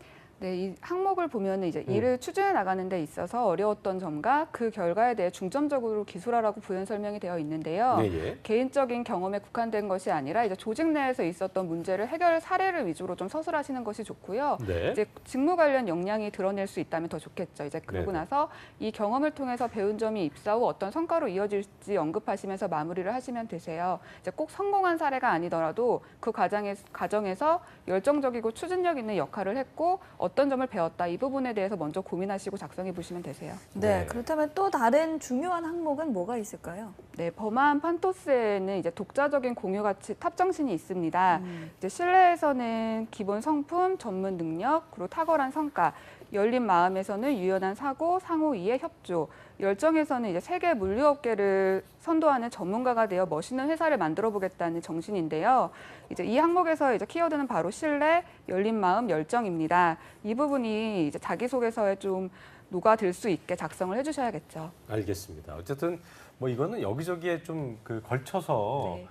네, 이 항목을 보면 이제 일을 추진해 나가는 데 있어서 어려웠던 점과 그 결과에 대해 중점적으로 기술하라고 부연 설명이 되어 있는데요. 예, 예. 개인적인 경험에 국한된 것이 아니라 이제 조직 내에서 있었던 문제를 해결 사례를 위주로 좀 서술하시는 것이 좋고요. 네. 이제 직무 관련 역량이 드러낼 수 있다면 더 좋겠죠. 이제 그러고 네네. 나서 이 경험을 통해서 배운 점이 입사 후 어떤 성과로 이어질지 언급하시면서 마무리를 하시면 되세요. 이제 꼭 성공한 사례가 아니더라도 그 과정에서 열정적이고 추진력 있는 역할을 했고 어떤 점을 배웠다 이 부분에 대해서 먼저 고민하시고 작성해 보시면 되세요. 네, 네. 그렇다면 또 다른 중요한 항목은 뭐가 있을까요? 네, 범한 판토스에는 이제 독자적인 공유 가치 탑정신이 있습니다. 이제 신뢰에서는 기본 성품, 전문 능력, 그리고 탁월한 성과, 열린 마음에서는 유연한 사고, 상호 이해, 협조, 열정에서는 이제 세계 물류업계를 선도하는 전문가가 되어 멋있는 회사를 만들어 보겠다는 정신인데요. 이제 이 항목에서 이제 키워드는 바로 신뢰, 열린 마음, 열정입니다. 이 부분이 이제 자기소개서에 좀 녹아들 수 있게 작성을 해주셔야겠죠. 알겠습니다. 어쨌든 뭐 이거는 여기저기에 좀 그 걸쳐서 네.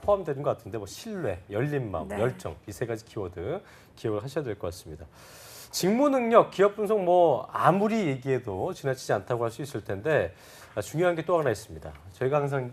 포함되는 것 같은데 뭐 신뢰, 열린 마음, 네. 열정 이 세 가지 키워드 기억을 하셔야 될 것 같습니다. 직무 능력, 기업 분석 뭐 아무리 얘기해도 지나치지 않다고 할 수 있을 텐데 중요한 게 또 하나 있습니다. 제가 참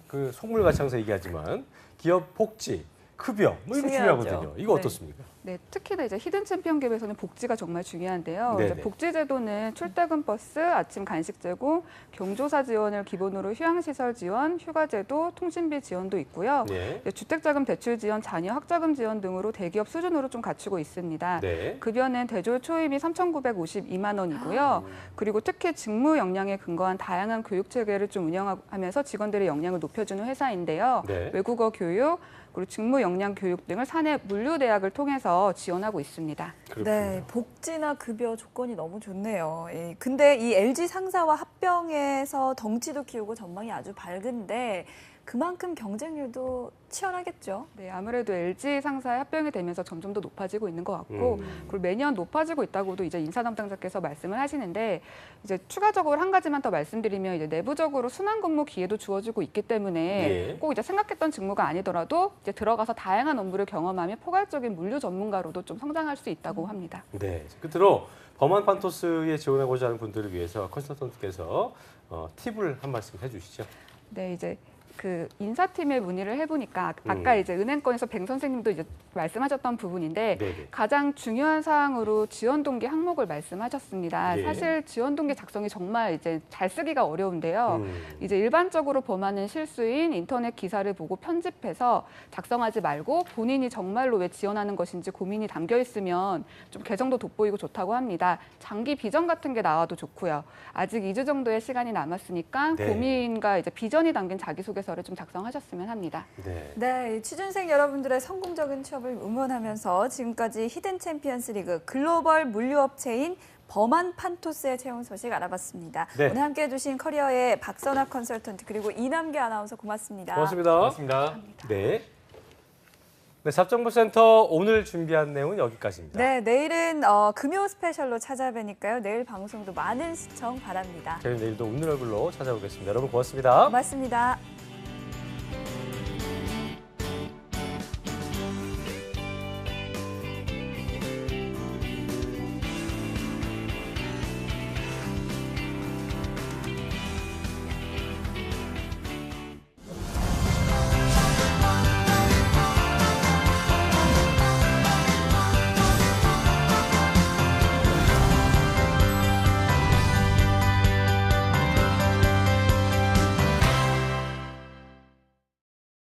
그 속물같이 항상 얘기하지만 기업 복지, 급여 뭐 이런 거 중요하죠. 중요하거든요. 이거 네. 어떻습니까? 네, 특히나 이제 히든 챔피언 기업에서는 복지가 정말 중요한데요. 네네. 이제 복지 제도는 출퇴근 버스, 아침 간식 제공, 경조사 지원을 기본으로 휴양시설 지원, 휴가 제도, 통신비 지원도 있고요. 네. 이제 주택자금 대출 지원, 자녀 학자금 지원 등으로 대기업 수준으로 좀 갖추고 있습니다. 네. 급여는 대졸 초임이 3,952만 원이고요. 그리고 특히 직무 역량에 근거한 다양한 교육 체계를 좀 운영하면서 직원들의 역량을 높여주는 회사인데요. 네. 외국어 교육, 그리고 직무 역량 교육 등을 사내 물류대학을 통해서 지원하고 있습니다. 그렇군요. 네, 복지나 급여 조건이 너무 좋네요. 예, 근데 이 LG 상사와 합병해서 덩치도 키우고 전망이 아주 밝은데 그만큼 경쟁률도 치열하겠죠. 네, 아무래도 LG 상사에 합병이 되면서 점점 더 높아지고 있는 것 같고, 그리고 매년 높아지고 있다고도 이제 인사 담당자께서 말씀을 하시는데, 이제 추가적으로 한 가지만 더 말씀드리면 이제 내부적으로 순환 근무 기회도 주어지고 있기 때문에 예. 꼭 이제 생각했던 직무가 아니더라도 이제 들어가서 다양한 업무를 경험하며 포괄적인 물류 전문가로도 좀 성장할 수 있다고 합니다. 네. 끝으로 범한 판토스에 지원하고자 하는 분들을 위해서 컨설턴트께서 팁을 한 말씀 해주시죠. 네, 이제 그 인사팀에 문의를 해보니까 아까 이제 은행권에서 뱅 선생님도 이제 말씀하셨던 부분인데 네네. 가장 중요한 사항으로 지원 동기 항목을 말씀하셨습니다. 예. 사실 지원 동기 작성이 정말 이제 잘 쓰기가 어려운데요. 이제 일반적으로 범하는 실수인 인터넷 기사를 보고 편집해서 작성하지 말고 본인이 정말로 왜 지원하는 것인지 고민이 담겨 있으면 좀 개성도 돋보이고 좋다고 합니다. 장기 비전 같은 게 나와도 좋고요. 아직 2주 정도의 시간이 남았으니까 네. 고민과 이제 비전이 담긴 자기소개서를 좀 작성하셨으면 합니다. 네. 네, 취준생 여러분들의 성공적인 취업을 응원하면서 지금까지 히든 챔피언스 리그 글로벌 물류업체인 범한 판토스의 채용 소식 알아봤습니다. 네. 오늘 함께해 주신 커리어의 박선아 컨설턴트 그리고 이남기 아나운서 고맙습니다. 고맙습니다. 고맙습니다. 네. 네, 잡정보센터 오늘 준비한 내용은 여기까지입니다. 네, 내일은 금요 스페셜로 찾아뵈니까요. 내일 방송도 많은 시청 바랍니다. 저희는 내일도 웃는 얼굴로 찾아오겠습니다. 여러분 고맙습니다. 고맙습니다.